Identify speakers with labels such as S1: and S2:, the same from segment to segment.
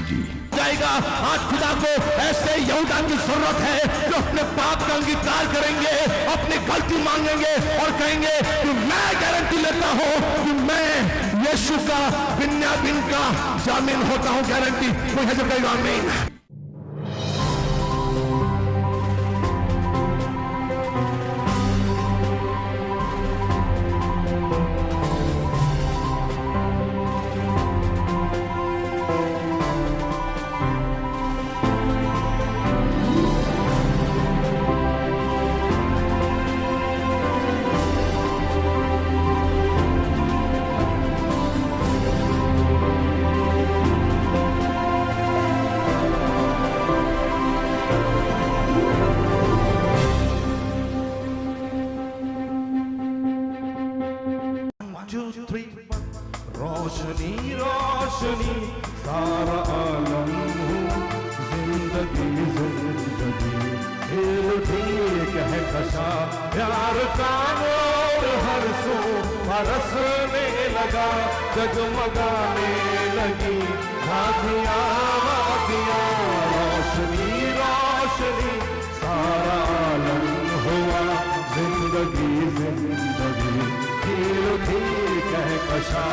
S1: कीजिए जाएगा। आज खुदा को ऐसे यहूदा की जरूरत है जो अपने पाप का अंगीकार करेंगे, अपनी गलती मांगेंगे और कहेंगे कि मैं गारंटी लेता हूं कि मैं यीशु का बिन्यामीन का जामीन होता हूं। गारंटी कोई है जो कहेगा आमीन।
S2: रोशनी रोशनी सारा आलम हूँ, जिंदगी जिंदगी दिल ठीक है कशा, प्यार का नूर हर सू बरसने लगा, जगमगाने लगी वादियाँ वादियाँ। रोशनी रोशनी सारा आलम हुआ, जिंदगी जिंदगी दिल ठीक है कशा।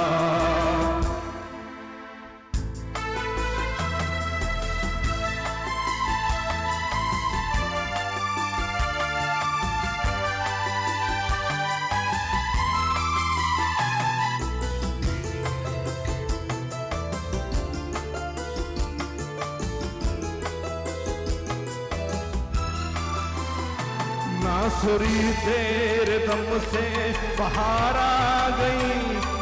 S2: नासरी तेरे दम से बाहर आ गई,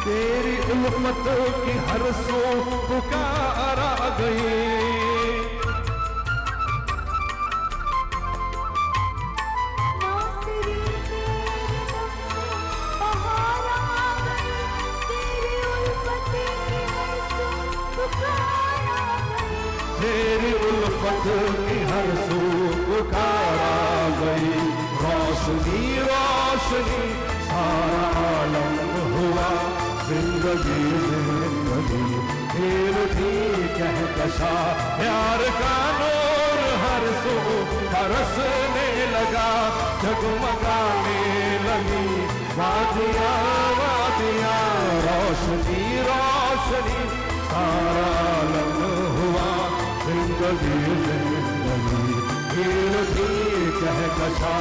S2: तेरी उल्फत की हर सू पुकार आ गई।
S3: नासरी तेरे दम से बाहर आ गई, तेरी उल्फत की हर सू पुकार आ गई,
S2: तेरी उल्फत की हर सू पुकार आ गई। रोशनी रोशनी सारा आलम हुआ, जिंदगी जिंदगी दिल ठीक है कशा, प्यार का नूर हर सू बरसने लगा, जगमगाने लगी वादियाँ वादियाँ। रोशनी रोशनी सारा आलम हुआ, जिंदगी जिंदगी दिल ठीक है कशा,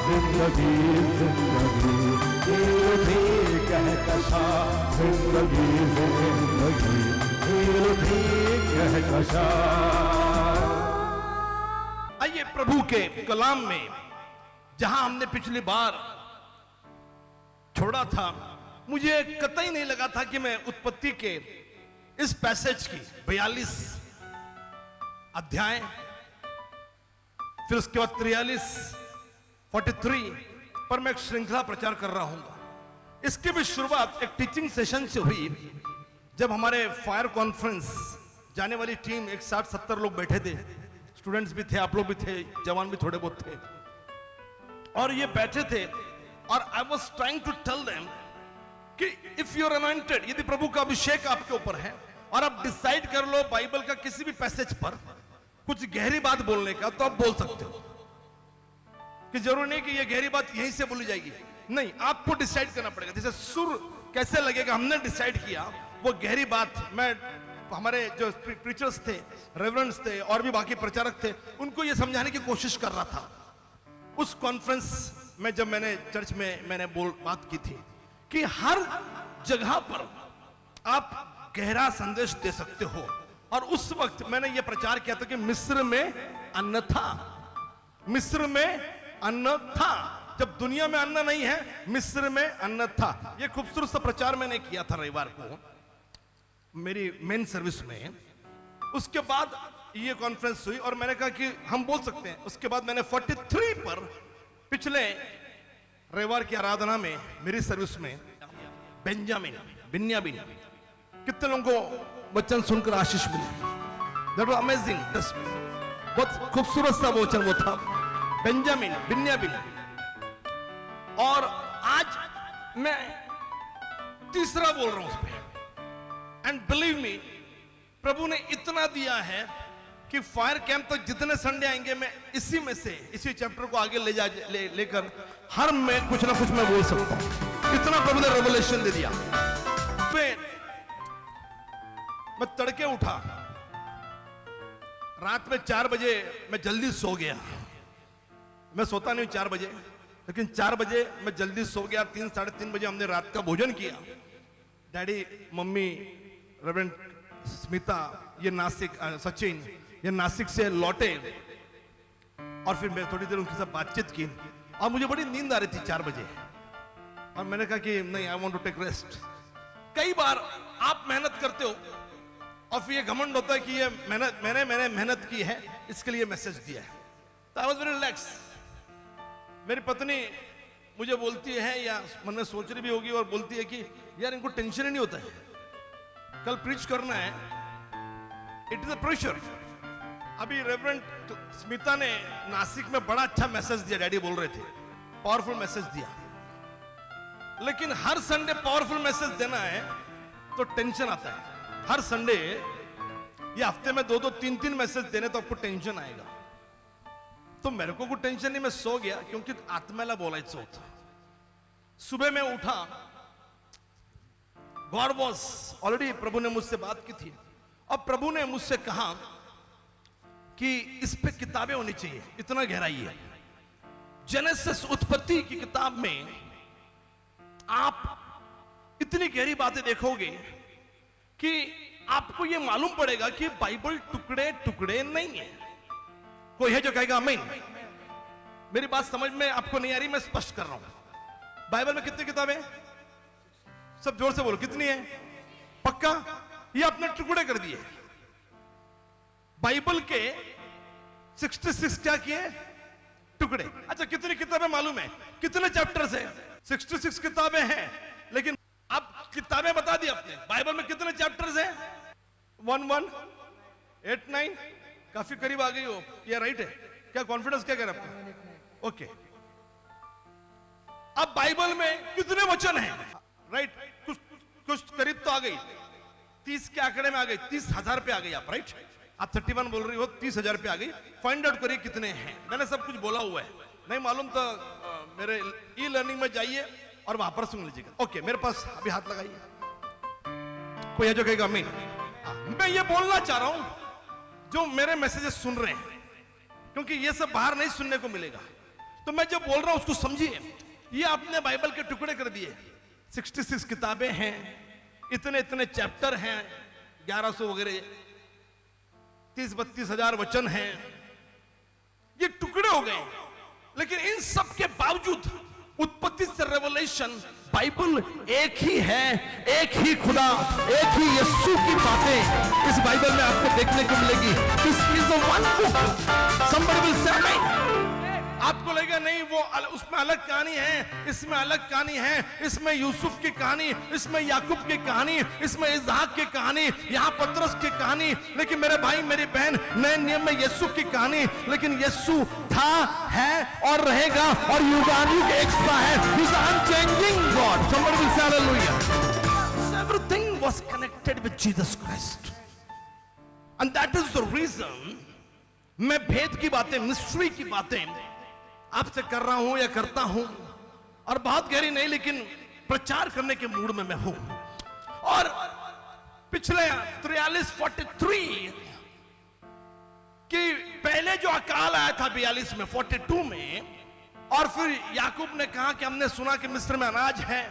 S2: जिंदगी जिंदगी दिल ठीक है कशा, जिंदगी जिंदगी दिल ठीक है कशा।
S1: आइए प्रभु के कलाम में, जहां हमने पिछली बार छोड़ा था, मुझे कतई नहीं लगा था कि मैं उत्पत्ति के इस पैसेज की 42 अध्याय, फिर उसके बाद 43, 43 पर मैं एक श्रृंखला प्रचार कर रहा हूं। इसकी भी शुरुआत एक टीचिंग सेशन से हुई, जब हमारे फायर कॉन्फ्रेंस जाने वाली टीम एक 60-70 लोग बैठे थे, स्टूडेंट्स भी थे, आप लोग भी थे, जवान भी थोड़े बहुत थे, और ये बैठे थे और I was trying to tell them कि इफ यू आर अनॉइंटेड, यदि प्रभु का अभिषेक आपके ऊपर है और आप डिसाइड कर लो बाइबल का किसी भी पैसेज पर कुछ गहरी बात बोलने का, तो आप बोल सकते हो, कि जरूर नहीं कि ये गहरी बात यहीं से बोली जाएगी, नहीं, आपको डिसाइड करना पड़ेगा। जैसे सुर कैसे लगेगा, हमने डिसाइड किया वो गहरी बात। मैं हमारे जो प्रीचर्स थे, रेवरेंड्स थे और भी बाकी प्रचारक थे, उनको ये समझाने की कोशिश कर रहा था। उस कॉन्फ्रेंस में जब मैंने चर्च में बात की थी कि हर जगह पर आप गहरा संदेश दे सकते हो, और उस वक्त मैंने ये प्रचार किया था कि मिस्र में अन्न था, मिस्र में अन्न था, जब दुनिया में अन्न नहीं है, मिस्र में अन्न था। ये खूबसूरत सा प्रचार मैंने किया था रविवार को मेरी मेन सर्विस में। उसके बाद ये कॉन्फ्रेंस हुई और मैंने कहा कि हम बोल सकते हैं। उसके बाद मैंने 43 पर पिछले रविवार की आराधना में मेरी सर्विस में बिन्यामीन, कितने लोगों को वचन सुनकर आशीष मिली? दैट वाज अमेजिंग, बहुत खूबसूरत सा वचन वो था, बिन्यामीन। और आज मैं तीसरा बोल रहा हूं उस पर, एंड बिलीव मी, प्रभु ने इतना दिया है कि फायर कैंप तक जितने संडे आएंगे मैं इसी में से इसी चैप्टर को आगे लेकर हर में कुछ ना कुछ मैं बोल सकता हूं। इतना प्रभु ने रेवलेशन दे दिया। मैं तड़के उठा, रात में 4 बजे मैं जल्दी सो गया। मैं सोता नहीं 4 बजे, लेकिन 4 बजे मैं जल्दी सो गया। 3 साढ़े 3 बजे हमने रात का भोजन किया। डैडी, मम्मी, रेवरेंड स्मिता, ये नासिक, सचिन ये नासिक से लौटे और फिर मैं थोड़ी देर उनके साथ बातचीत की और मुझे बड़ी नींद आ रही थी 4 बजे। और मैंने कहा कि नहीं, I want to take rest. कई बार आप मेहनत करते हो और फिर ये घमंड होता है कि ये मैंने मेहनत की है, इसके लिए मैसेज दिया है। तो आई वाज वेरी रिलैक्स। मेरी पत्नी मुझे बोलती है, या मन में सोच रही भी होगी और बोलती है कि यार इनको टेंशन ही नहीं होता है, कल प्रीच करना है, इट इज अ प्रेशर। अभी रेवरेंड स्मिता ने नासिक में बड़ा अच्छा मैसेज दिया, डैडी बोल रहे थे, पावरफुल मैसेज दिया। लेकिन हर संडे पावरफुल मैसेज देना है तो टेंशन आता है। हर संडे या हफ्ते में 2-2, 3-3 मैसेज देने तो आपको टेंशन आएगा। तो मेरे को कोई टेंशन नहीं, मैं सो गया क्योंकि आत्म्याला बोलायचं होतं। सुबह में उठा, गॉड वॉज ऑलरेडी, प्रभु ने मुझसे बात की थी और प्रभु ने मुझसे कहा कि इस पे किताबें होनी चाहिए, इतना गहराई है। जेनेसिस, उत्पत्ति की किताब में आप इतनी गहरी बातें देखोगे कि आपको यह मालूम पड़ेगा कि बाइबल टुकड़े टुकड़े नहीं है। कोई है जो कहेगा आमीन? मेरी बात समझ में आपको नहीं आ रही, मैं स्पष्ट कर रहा हूं। बाइबल में कितनी किताबें? सब जोर से बोलो, कितनी है? पक्का? ये आपने टुकड़े कर दिए। बाइबल के 66 क्या किए? टुकड़े। अच्छा, कितनी किताबें मालूम है? कितने चैप्टर्स है? 66 किताबें हैं, लेकिन अब किताबें बता दी आपने। बाइबल में कितने चैप्टर्स हैं? 1, 8, 9, काफी करीब आ गई हो। ये राइट है क्या? कॉन्फिडेंस क्या कह रहा है आपका? ओके। अब बाइबल में कितने वचन हैं? राइट, कुछ करीब तो आ गई, 30 के आंकड़े में आ गई, 30,000 पे आ गई आप। राइट, आप 31 बोल रही हो, 30,000 पे आ गई। फाइंड आउट करिए कितने हैं। मैंने सब कुछ बोला हुआ है, नहीं मालूम तो मेरे ई लर्निंग में जाइए और वहां पर सुन लीजिएगा। ओके, मेरे पास अभी हाथ लगाइए। कोई है जो कहेगा आमीन? मैं ये बोलना चाह रहा हूं जो मेरे मैसेजेस सुन रहे हैं, क्योंकि ये सब बाहर नहीं सुनने को मिलेगा। तो मैं जो बोल रहा हूं उसको समझिए। ये आपने बाइबल के टुकड़े कर दिए। 66 किताबें हैं, इतने इतने चैप्टर हैं, 1100 वगैरह, 30-32 हजार वचन हैं। ये टुकड़े हो गए। लेकिन इन सब के बावजूद उत्पत्ति से रेवलेशन, बाइबल एक ही है, एक ही खुदा, एक ही यीशु की बातें इस बाइबल में आपको देखने को मिलेगी। This is the one book. Somebody will say आमीन। आपको लगेगा नहीं वो उसमें अलग कहानी है, इसमें अलग कहानी है, इसमें यूसुफ की कहानी, इसमें याकूब की कहानी, इसमें इसहाक की कहानी, यहाँ पतरस की कहानी। लेकिन मेरे भाई मेरी बहन, नए नियम में यीशु की कहानी। लेकिन यीशु था, है और रहेगा और युगानुयुग एक सा है। He is unchanging God. Somebody will say hallelujah. Everything was connected with Jesus Christ. And that is the reason मैं भेद की बातें, मिस्ट्री की बातें आपसे कर रहा हूं या करता हूं, और बहुत गहरी नहीं, लेकिन प्रचार करने के मूड में मैं हूं। और पिछले 43 कि पहले जो अकाल आया था 42 में, 42 में, और फिर याकूब ने कहा कि हमने सुना कि मिस्र में अनाज है,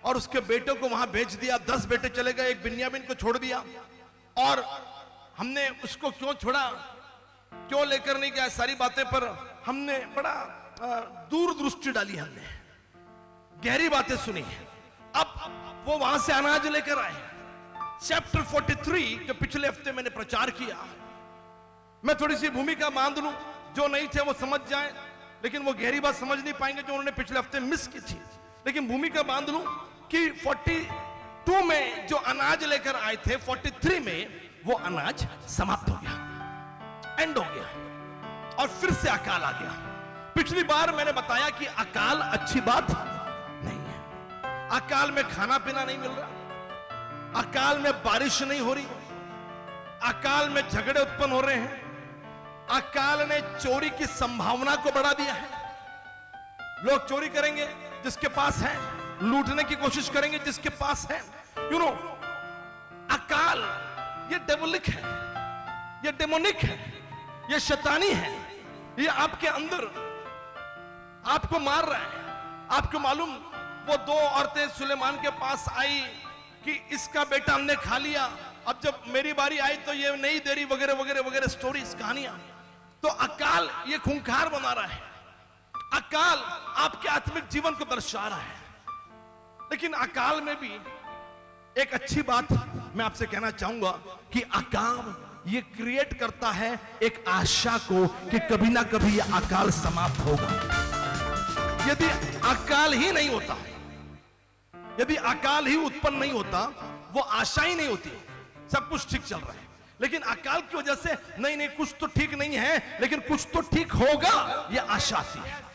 S1: और उसके बेटों को वहां भेज दिया। 10 बेटे चले गए, एक बिन्यामीन को छोड़ दिया। और हमने उसको क्यों छोड़ा, क्यों लेकर नहीं गया, सारी बातें पर हमने बड़ा दूरदृष्टि डाली, हमने गहरी बातें सुनी। अब वो वहां से अनाज लेकर आए। चैप्टर 43 के पिछले हफ्ते मैंने प्रचार किया। मैं थोड़ी सी भूमिका बांध लूं, जो नहीं थे वो समझ जाए, लेकिन वो गहरी बात समझ नहीं पाएंगे जो उन्होंने पिछले हफ्ते मिस की थी। लेकिन भूमिका बांध लूं कि 42 में जो अनाज लेकर आए थे, 43 में वो अनाज समाप्त हो गया, एंड हो गया, और फिर से अकाल आ गया। पिछली बार मैंने बताया कि अकाल अच्छी बात नहीं है। अकाल में खाना पीना नहीं मिल रहा, अकाल में बारिश नहीं हो रही, अकाल में झगड़े उत्पन्न हो रहे हैं, अकाल ने चोरी की संभावना को बढ़ा दिया है। लोग चोरी करेंगे जिसके पास है, लूटने की कोशिश करेंगे जिसके पास है। यू नो, अकाल ये डेमोनिक है, ये डेमोनिक है, ये शैतानी है, ये आपके अंदर आपको मार रहा है। आपको मालूम, वो दो औरतें सुलेमान के पास आई कि इसका बेटा हमने खा लिया, अब जब मेरी बारी आई तो ये नहीं दे रही, वगैरह वगैरह वगैरह स्टोरीज, कहानियां। तो अकाल ये खूंखार बना रहा है, अकाल आपके आत्मिक जीवन को दर्शा रहा है। लेकिन अकाल में भी एक अच्छी बात मैं आपसे कहना चाहूंगा कि अकाल ये क्रिएट करता है एक आशा को कि कभी ना कभी ये अकाल समाप्त होगा। यदि अकाल ही नहीं होता, यदि अकाल ही उत्पन्न नहीं होता, वो आशा ही नहीं होती, सब कुछ ठीक चल रहा है। लेकिन अकाल की वजह से नहीं नहीं कुछ तो ठीक नहीं है, लेकिन कुछ तो ठीक होगा, ये आशा आती है।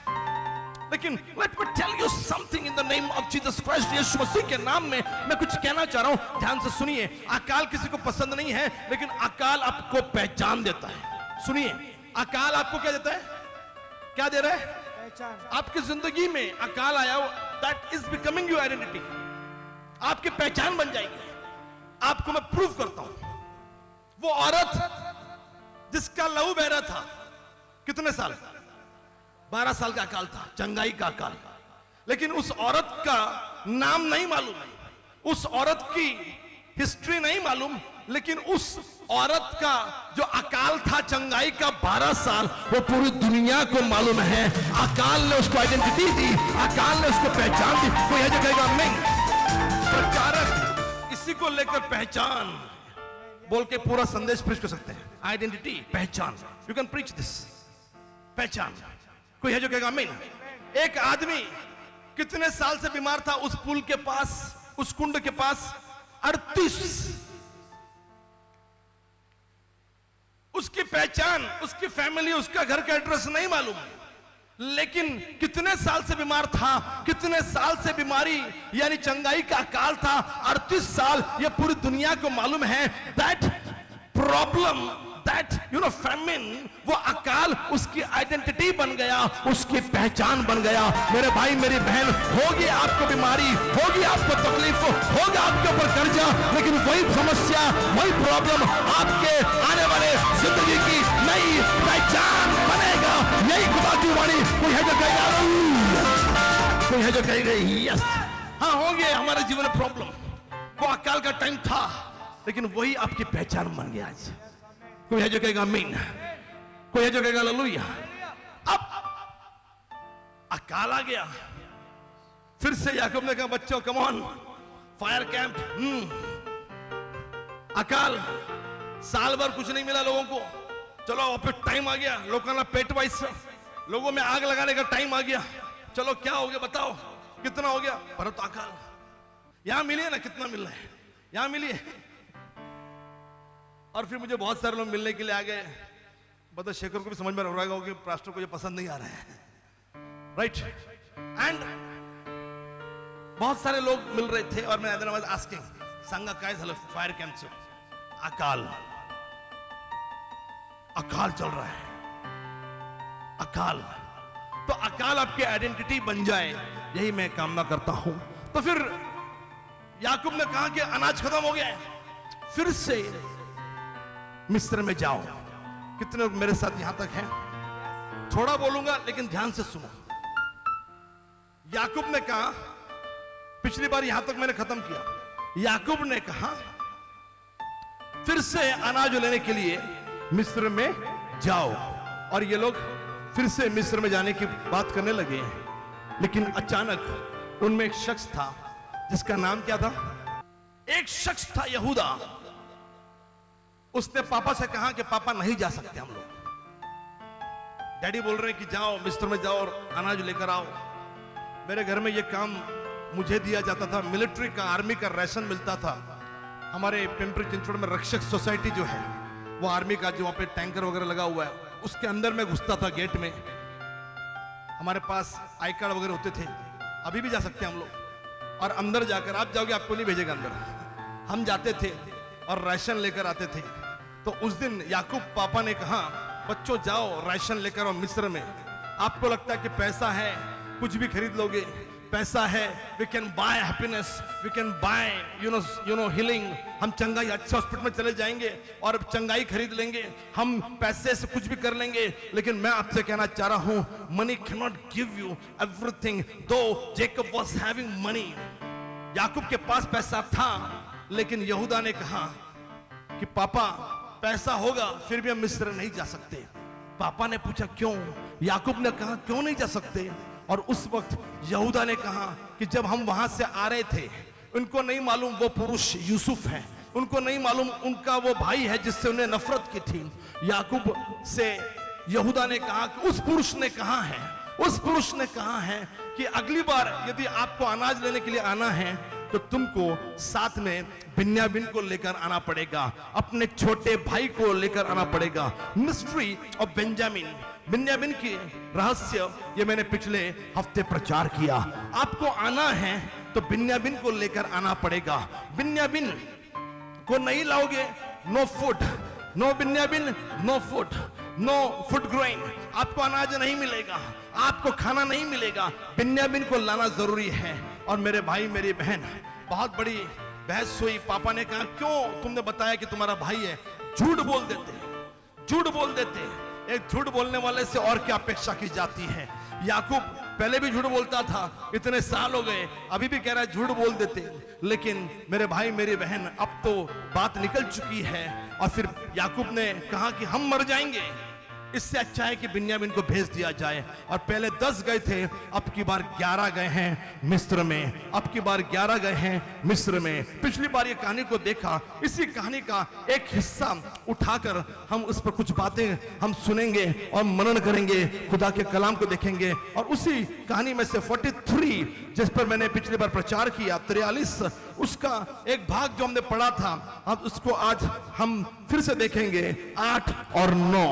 S1: लेकिन let me tell you something in the name of Jesus Christ, Yeshu Masih के नाम में मैं कुछ कहना चाह रहा हूं, ध्यान से सुनिए। अकाल किसी को पसंद नहीं है, लेकिन अकाल आपको पहचान देता है। सुनिए, अकाल आपको क्या देता है? क्या दे रहा है? आपकी जिंदगी में अकाल आया, that is becoming your identity, आपकी पहचान बन जाएगी। आपको मैं प्रूव करता हूं, वो औरत जिसका लहू बह रहा था, कितने साल? 12 साल का अकाल था, चंगाई का अकाल। लेकिन उस औरत का नाम नहीं मालूम, उस औरत की हिस्ट्री नहीं मालूम, लेकिन उस औरत का जो अकाल था चंगाई का 12 साल, वो पूरी दुनिया को मालूम है। अकाल ने उसको आइडेंटिटी दी, अकाल ने उसको पहचान दी। कोई है जो कहेगा नहीं? प्रचारक इसी को लेकर पहचान बोल के पूरा संदेश प्रीच कर सकते हैं। आइडेंटिटी, पहचान, यू कैन प्रीच दिस, पहचान। कोई है जो कहेगा आमीन? एक आदमी कितने साल से बीमार था उस पुल के पास, उस कुंड के पास? 38। उसकी पहचान, उसकी फैमिली, उसका घर का एड्रेस नहीं मालूम, लेकिन कितने साल से बीमार था, कितने साल से बीमारी यानी चंगाई का अकाल था, 38 साल। ये पूरी दुनिया को मालूम है that problem, that you know famine, वो अकाल उसकी आइडेंटिटी बन गया, उसकी पहचान बन गया। मेरे भाई मेरी बहन, होगी आपको बीमारी, होगी आपको तकलीफ, होगा आपके ऊपर कर्जा, लेकिन वही समस्या, वही प्रॉब्लम आपके आने वाले जिंदगी की नई पहचान बनेगा। यही खुदा की वाणी। कोई है जो कहेगा, कोई है जो कहेगा यस, हाँ होंगे हमारे जीवन में प्रॉब्लम, वो अकाल का टाइम था, लेकिन वही आपकी पहचान बन गया आज। कोई है जो कहेगा आमीन? कोई है जो कहेगा हालेलुया? अब अकाल आ गया, फिर से याकूब ने कहा बच्चों कम ऑन, फायर कैंप। अकाल, साल भर कुछ नहीं मिला लोगों को, चलो फिर टाइम आ गया, लोगों का पेट वाइस, लोगों में आग लगाने का टाइम आ गया। चलो क्या हो गया बताओ, कितना हो गया? परंतु अकाल यहां मिलिए ना, कितना मिल रहा है, यहां मिलिए। और फिर मुझे बहुत सारे लोग मिलने के लिए आ गए। बता शेखर को भी समझ में आ रहा होगा कि पास्टर को ये पसंद नहीं आ रहा है, राइट? एंड बहुत सारे लोग मिल रहे थे और मैं वाज आस्किंग संगा काय झालं फायर कैंप से? अकाल, अकाल चल रहा है, अकाल। तो अकाल आपकी आइडेंटिटी बन जाए, यही मैं कामना करता हूं। तो फिर याकूब ने कहा कि अनाज खत्म हो गया है, फिर से मिस्र में जाओ। कितने लोग मेरे साथ यहां तक हैं? थोड़ा बोलूंगा लेकिन ध्यान से सुनो। याकूब ने कहा, पिछली बार यहां तक मैंने खत्म किया, याकूब ने कहा फिर से अनाज लेने के लिए मिस्र में जाओ। और ये लोग फिर से मिस्र में जाने की बात करने लगे। लेकिन अचानक उनमें एक शख्स था जिसका नाम क्या था? एक शख्स था यहूदा। उसने पापा से कहा कि पापा नहीं जा सकते हम लोग, डैडी बोल रहे हैं कि जाओ मिस्र में जाओ और अनाज लेकर आओ। मेरे घर में ये काम मुझे दिया जाता था, मिलिट्री का, आर्मी का राशन मिलता था। हमारे पिंपरी चिंचवड़ में रक्षक सोसाइटी जो है, वो आर्मी का जो वहां पे टैंकर वगैरह लगा हुआ है, उसके अंदर में घुसता था गेट में। हमारे पास आई कार्ड वगैरह होते थे, अभी भी जा सकते हैं हम लोग। और अंदर जाकर, आप जाओगे आपको नहीं भेजेगा अंदर, हम जाते थे और राशन लेकर आते थे। तो उस दिन याकूब पापा ने कहा, बच्चों जाओ राशन लेकर आओ मिस्र में। आपको लगता है कि पैसा है कुछ भी खरीद लोगे, पैसा है we can buy happiness, we can buy you know healing, हम चंगाई अच्छे हॉस्पिटल में चले जाएंगे और चंगाई खरीद लेंगे, हम पैसे से कुछ भी कर लेंगे। लेकिन मैं आपसे कहना चाह रहा हूं, money can not give you everything. दो जेकब वाज हैविंग मनी, याकूब के पास पैसा था, लेकिन यहूदा ने कहा कि पापा पैसा होगा फिर भी हम मिस्र नहीं जा सकते। पापा ने पूछा क्यों? याकूब ने कहा क्यों नहीं जा सकते? और उस वक्त यहूदा ने कहा कि जब हम वहां से आ रहे थे, उनको नहीं मालूम वो पुरुष यूसुफ है, उनको नहीं मालूम उनका वो भाई है जिससे उन्हें नफरत की थी। याकूब से यहूदा ने कहा कि उस पुरुष ने कहा है, उस पुरुष ने कहा है कि अगली बार यदि आपको अनाज लेने के लिए आना है तो तुमको साथ में बिन्यामीन को लेकर आना पड़ेगा, अपने छोटे भाई को लेकर आना पड़ेगा। मिस्ट्री ऑफ बेंजामिन, बिन्यामीन की रहस्य, ये मैंने पिछले हफ्ते प्रचार किया। आपको आना है तो बिन्यामीन को लेकर आना पड़ेगा। बिन्यामीन को नहीं लाओगे, no food, no Binyamin no food, no food growing, आपको अनाज नहीं मिलेगा, आपको खाना नहीं मिलेगा। बिन्यामीन को लाना जरूरी है। और मेरे भाई मेरी बहन, बहुत बड़ी बहस हुई। पापा ने कहा क्यों तुमने बताया कि तुम्हारा भाई है? झूठ बोल देते, झूठ बोल देते। एक झूठ बोलने वाले से और क्या अपेक्षा की जाती है? याकूब पहले भी झूठ बोलता था, इतने साल हो गए, अभी भी कह रहा है झूठ बोल देते। लेकिन मेरे भाई मेरी बहन, अब तो बात निकल चुकी है। और फिर याकूब ने कहा कि हम मर जाएंगे, इससे अच्छा है कि बिन्यामीन को भेज दिया जाए। और पहले 10 गए थे, अब की बार 11 गए हैं मिस्र में, अब की बार 11 गए हैं मिस्र में। पिछली बार ये कहानी को देखा, इसी कहानी का एक हिस्सा उठाकर हम उस पर कुछ बातें हम सुनेंगे और मनन करेंगे, खुदा के कलाम को देखेंगे। और उसी कहानी में से 43 जिस पर मैंने पिछली बार प्रचार किया, 43, उसका एक भाग जो हमने पढ़ा था, अब उसको आज हम फिर से देखेंगे। 8 और 9,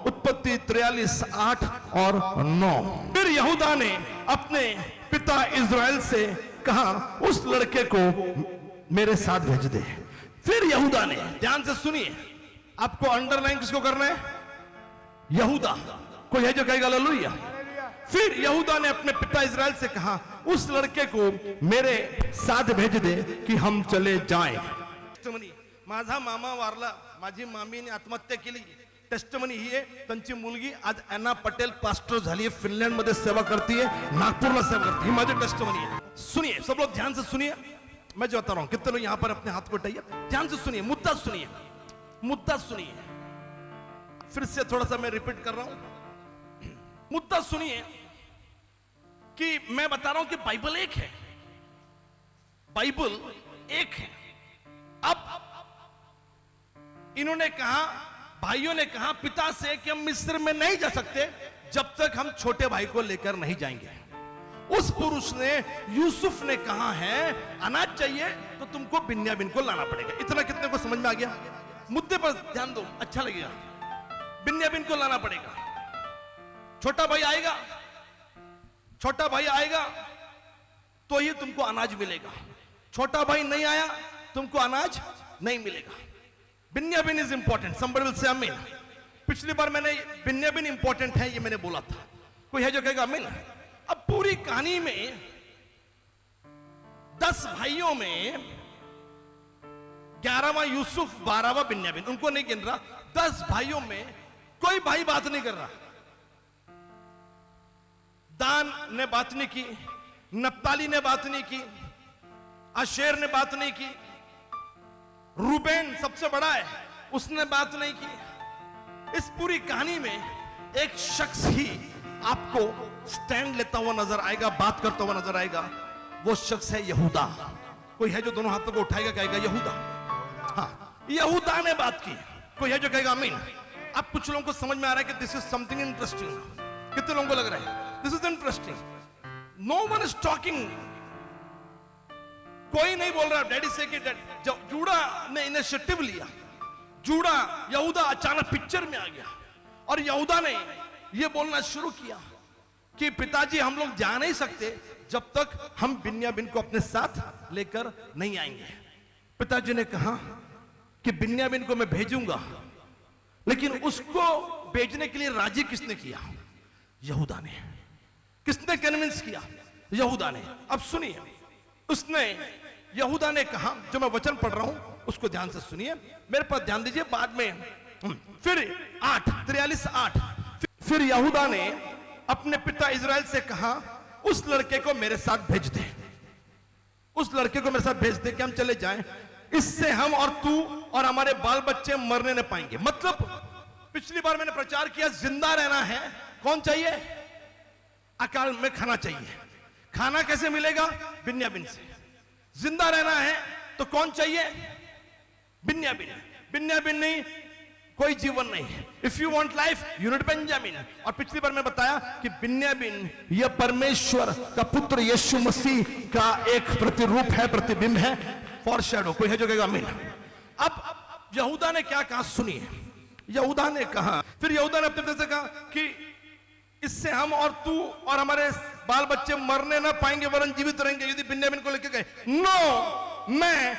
S1: उत्पत्ति 43, 8 और 9। फिर यहूदा ने अपने पिता इज़राइल से कहा, उस लड़के को मेरे साथ भेज दे। फिर यहूदा ने, ध्यान से सुनिए, आपको अंडरलाइन किसको करना है? यहूदा। कोई है जो कहेगा हालेलुया? फिर यहूदा ने अपने पिता इज़राइल से कहा, उस लड़के को मेरे साथ भेज दे कि हम चले जाएं। माझा मामा वारला, माझी मामीने आत्महत्या केली। टेस्टमनी ही आहे, त्यांची मुलगी आज एना पटेल पास्टर झाली है, फिनलैंड मध्ये सेवा करती है, नागपुर में सेवा करती है। ये माझी टेस्टमनी है। सुनिए सब लोग, ध्यान से सुनिए, मैं जो बता रहा हूं। कितने लोग यहां पर अपने हाथ को उठाइए, ध्यान से सुनिए, मुद्दा सुनिए, मुद्दा सुनिए। फिर से थोड़ा सा मैं रिपीट कर रहा हूं, मुद्दा सुनिए कि मैं बता रहा हूं कि बाइबल एक है, बाइबल एक है। अब इन्होंने कहा, भाइयों ने कहा पिता से कि हम मिस्र में नहीं जा सकते जब तक हम छोटे भाई को लेकर नहीं जाएंगे। उस पुरुष ने, यूसुफ ने कहा है अनाज चाहिए तो तुमको बिन्यामीन को लाना पड़ेगा। इतना कितने को समझ में आ गया? मुद्दे पर ध्यान दो, अच्छा लगेगा। बिन्यामीन को लाना पड़ेगा, छोटा भाई आएगा, छोटा भाई आएगा तो ही तुमको अनाज मिलेगा, छोटा भाई नहीं आया तुमको अनाज नहीं मिलेगा। Binyamin is important, somebody will say amen। पिछली बार मैंने बिन्यामीन इंपॉर्टेंट है ये मैंने बोला था, कोई है जो कहेगा आमीन? अब पूरी कहानी में 10 भाइयों में 11वां यूसुफ, 12वां बिन्यामीन, उनको नहीं गिन रहा। 10 भाइयों में कोई भाई बात नहीं कर रहा। दान ने बात नहीं की, नप्ताली ने बात नहीं की, आशेर ने बात नहीं की, रूबेन सबसे बड़ा है उसने बात नहीं की। इस पूरी कहानी में एक शख्स ही आपको स्टैंड लेता हुआ नजर आएगा, बात करता हुआ नजर आएगा। वो शख्स है यहूदा। कोई है जो दोनों हाथों को उठाएगा, कहेगा यहूदा। हाँ, यहूदा ने बात की। कोई है जो कहेगा आमीन? अब कुछ लोगों को समझ में आ रहा है कि दिस इज समथिंग इंटरेस्टिंग। कितने लोगों को लग रहा है this is interesting? No one is talking. कोई नहीं बोल रहा डैडी से कि जूड़ा ने इनिशिएटिव लिया, जूड़ा यहूदा अचानक पिक्चर में आ गया और यहूदा ने यह बोलना शुरू किया कि पिताजी हम लोग जा नहीं सकते जब तक हम बिन्यामीन को अपने साथ लेकर नहीं आएंगे। पिताजी ने कहा कि बिन्यामीन को मैं भेजूंगा लेकिन उसको बेचने के लिए राजी किसने किया? यहूदा ने। किसने कन्विंस किया? यहूदा ने। अब सुनिए, उसने यहूदा ने कहा, जो मैं वचन पढ़ रहा हूं उसको ध्यान से सुनिए, मेरे पास ध्यान दीजिए, बाद में फिर 8:43 फिर यहूदा ने अपने पिता इजराइल से कहा, उस लड़के को मेरे साथ भेज दे, उस लड़के को मेरे साथ भेज दे कि हम चले जाएं, इससे हम और तू और हमारे बाल बच्चे मरने न पाएंगे। मतलब पिछली बार मैंने प्रचार किया, जिंदा रहना है, कौन चाहिए? अकाल में खाना चाहिए। खाना कैसे मिलेगा? बिन्यामिन से। जिंदा रहना है तो कौन चाहिए? बिन्यामिन। बिन्यामिन नहीं कोई जीवन नहीं। If you want life you need Benjamin. और पिछली बार मैं बताया कि बिन्यामिन यह परमेश्वर का पुत्र यीशु मसीह का एक प्रतिरूप है, प्रतिबिंब है, फॉरशैडो। कोई है जो कहेगा आमीन। अब यहूदा ने क्या कहा सुनिए। यहूदा ने कहा, फिर यहूदा ने अपने तरफ से कहा कि इससे हम और तू और हमारे बाल बच्चे मरने ना पाएंगे वरन जीवित रहेंगे यदि बिन्यामिन को लेकर गए। नो, मैं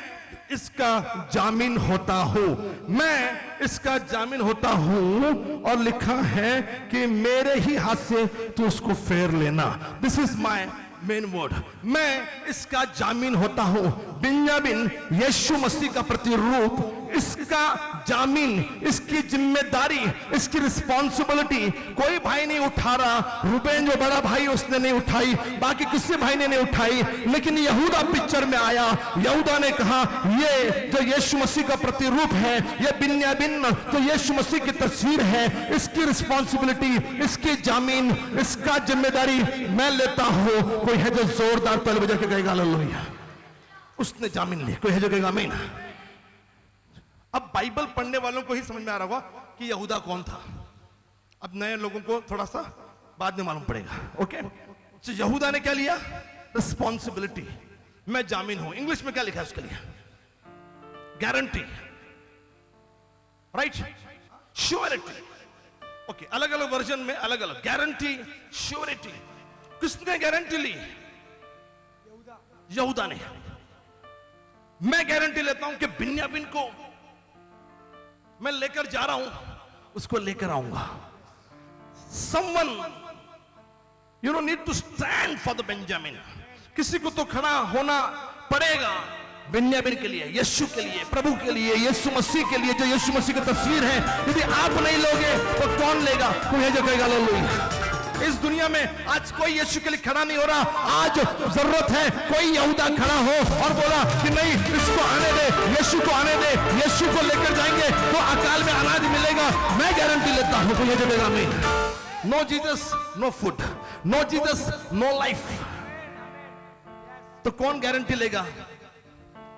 S1: इसका जामीन होता हूं, मैं इसका जामीन होता हूं। और लिखा है कि मेरे ही हाथ से तू उसको फेर लेना। This is my main word. मैं इसका जामीन होता हूं। बिन्यामिन यीशु मसीह का प्रतिरूप, इसका जामीन, इसकी जिम्मेदारी, इसकी रिस्पॉन्सिबिलिटी कोई भाई नहीं उठा रहा। रूबेन जो बड़ा भाई उसने नहीं उठाई, बाकी किसी भाई ने नहीं उठाई, लेकिन यहूदा पिक्चर में आया। यहूदा ने कहा ये जो यीशु मसीह का प्रतिरूप है, ये बिन्यामिन जो यीशु मसीह की तस्वीर है, इसकी रिस्पॉन्सिबिलिटी, इसकी जामीन, इसका जिम्मेदारी मैं लेता हूं। कोई है जो जोरदार ताली बजा के कहेगा हालेलुया। उसने जामीन ली। कोई है जो कहेगा आमीन। अब बाइबल पढ़ने वालों को ही समझ में आ रहा होगा कि यहूदा कौन था। अब नए लोगों को थोड़ा सा बाद में मालूम पड़ेगा। ओके, तो यहूदा ने क्या लिया? रिस्पॉन्सिबिलिटी। मैं जामीन हूं। इंग्लिश में क्या लिखा है उसके लिए? Guarantee, right, surety. ओके, अलग अलग वर्जन में अलग अलग गारंटी, श्योरिटी। किसने गारंटी ली? यहूदा ने। मैं गारंटी लेता हूं कि बिन्यामिन को मैं लेकर जा रहा हूं, उसको लेकर आऊंगा। Someone, you don't need to stand for the Benjamin. किसी को तो खड़ा होना पड़ेगा बिन्यामिन के लिए, यीशु के लिए, प्रभु के लिए, यीशु मसीह के लिए, जो यीशु मसीह की तस्वीर है। यदि आप नहीं लोगे तो कौन लेगा? कोई है जो कहेगा हालेलुया। इस दुनिया में आज कोई यीशु के लिए खड़ा नहीं हो रहा। आज जरूरत है कोई यहूदा खड़ा हो और बोला कि नहीं, इसको आने दे, यीशु को आने दे, यीशु को लेकर जाएंगे तो अकाल में अनाज मिलेगा। मैं गारंटी लेता हूं। कोई है जो आमीन। No Jesus no food, no Jesus no life. तो कौन गारंटी लेगा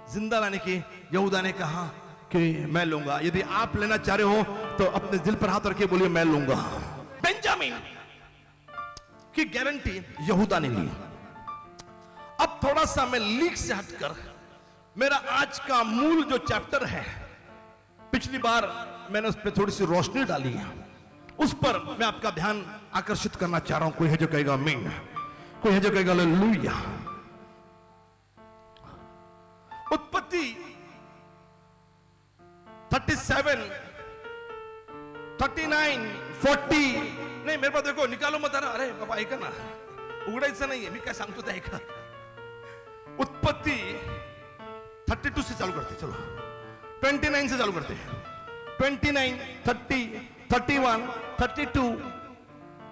S1: जिंदा रहने की? यहूदा ने कहा कि मैं लूंगा। यदि आप लेना चाह रहे हो तो अपने दिल पर हाथ रखिए, बोलिए मैं लूंगा। बेंजामिन की गारंटी यहूदा ने ली। अब थोड़ा सा मैं लीक से हटकर मेरा आज का मूल जो चैप्टर है, पिछली बार मैंने उस पर थोड़ी सी रोशनी डाली है, उस पर मैं आपका ध्यान आकर्षित करना चाह रहा हूं। कोई है जो कहेगा आमीन। कोई है जो कहेगा हालेलुया। उत्पत्ति 37, 39, 40 नहीं, मेरे पास देखो, निकालो मत। अरे बाबा ऐका ना, उघडायचं नाहीये, मी काय सांगतो ते ऐका। उत्पत्ति 32 से चालू करते, चलो 29 से चालू करते। 29, 30, 31, 32,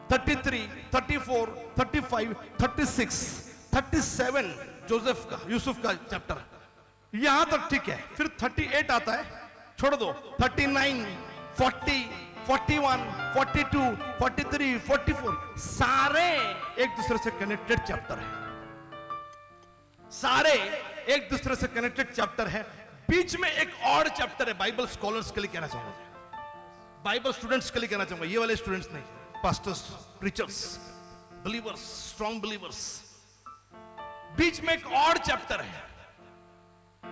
S1: 33, 34, 35, 36, 37 जोसेफ का, यूसुफ का चैप्टर, यहां तक ठीक है। फिर 38 आता है, छोड़ दो। 39, 40, 41, 42, 43, 44 सारे एक दूसरे से कनेक्टेड चैप्टर है। सारे एक दूसरे से कनेक्टेड चैप्टर है। बीच में एक और चैप्टर है। बाइबल स्कॉलर्स के लिए कहना चाहूंगा, बाइबल स्टूडेंट्स के लिए कहना चाहूंगा, ये वाले स्टूडेंट्स नहीं, pastors, preachers, believers, strong believers. बीच में एक और चैप्टर है।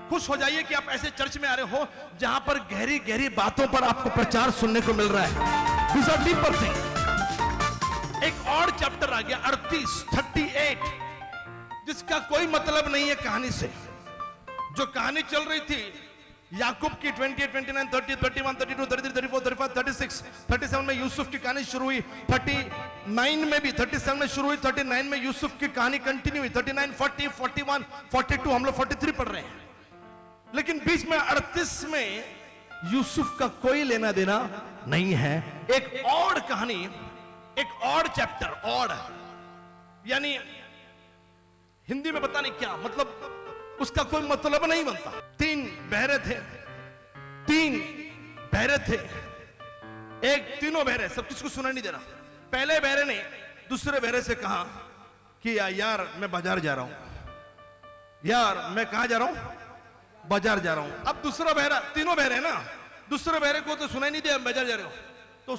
S1: खुश हो जाइए कि आप ऐसे चर्च में आ रहे हो जहां पर गहरी गहरी बातों पर आपको प्रचार सुनने को मिल रहा है। These are deeper things। एक और चैप्टर आ गया 38, जिसका कोई मतलब नहीं है कहानी से। जो कहानी चल रही थी याकूब की 28, 29, 30, 31, 32, 33, 34, 35, 36, 37 में यूसुफ की कहानी शुरू हुई, 39 में भी, 37 में शुरू हुई, 39 में यूसुफ की कहानी कंटिन्यू हुई, 39, 40, 41, 42, हम लोग 43 पढ़ रहे हैं। लेकिन बीच में 38 में यूसुफ का कोई लेना देना नहीं है। एक और कहानी, एक और चैप्टर, और यानी हिंदी में पता नहीं क्या मतलब, उसका कोई मतलब नहीं बनता। तीन बहरे थे, तीनों बहरे, सब किसको सुनाई नहीं दे रहा। पहले बहरे ने दूसरे बहरे से कहा कि यार मैं बाजार जा रहा हूं, यार मैं कहां जा रहा हूं, बाजार जा रहा हूं। अब दूसरा बहरा, तीनों बहरे ना, दूसरे बहरे को तो सुनाई नहीं दिया बाजार जा रहे हो, तो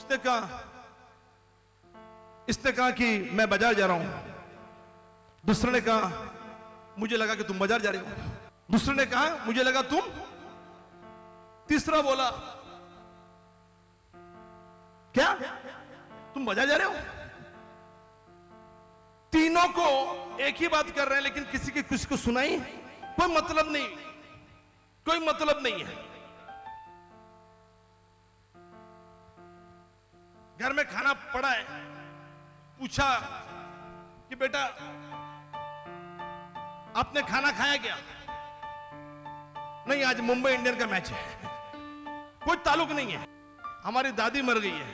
S1: इसने कहा कि मैं बाजार जा रहा हूं। दूसरे ने कहा मुझे लगा कि तुम बाजार जा रहे हो। दूसरे ने कहा मुझे लगा तुम। तीसरा बोला क्या तुम बाजार जा रहे हो। तीनों को एक ही बात कर रहे हैं, लेकिन किसी को सुनाई कोई मतलब नहीं, कोई मतलब नहीं है। घर में खाना पड़ा है, पूछा कि बेटा आपने खाना खाया क्या? नहीं, आज मुंबई इंडियन का मैच है। कोई ताल्लुक नहीं है, हमारी दादी मर गई है।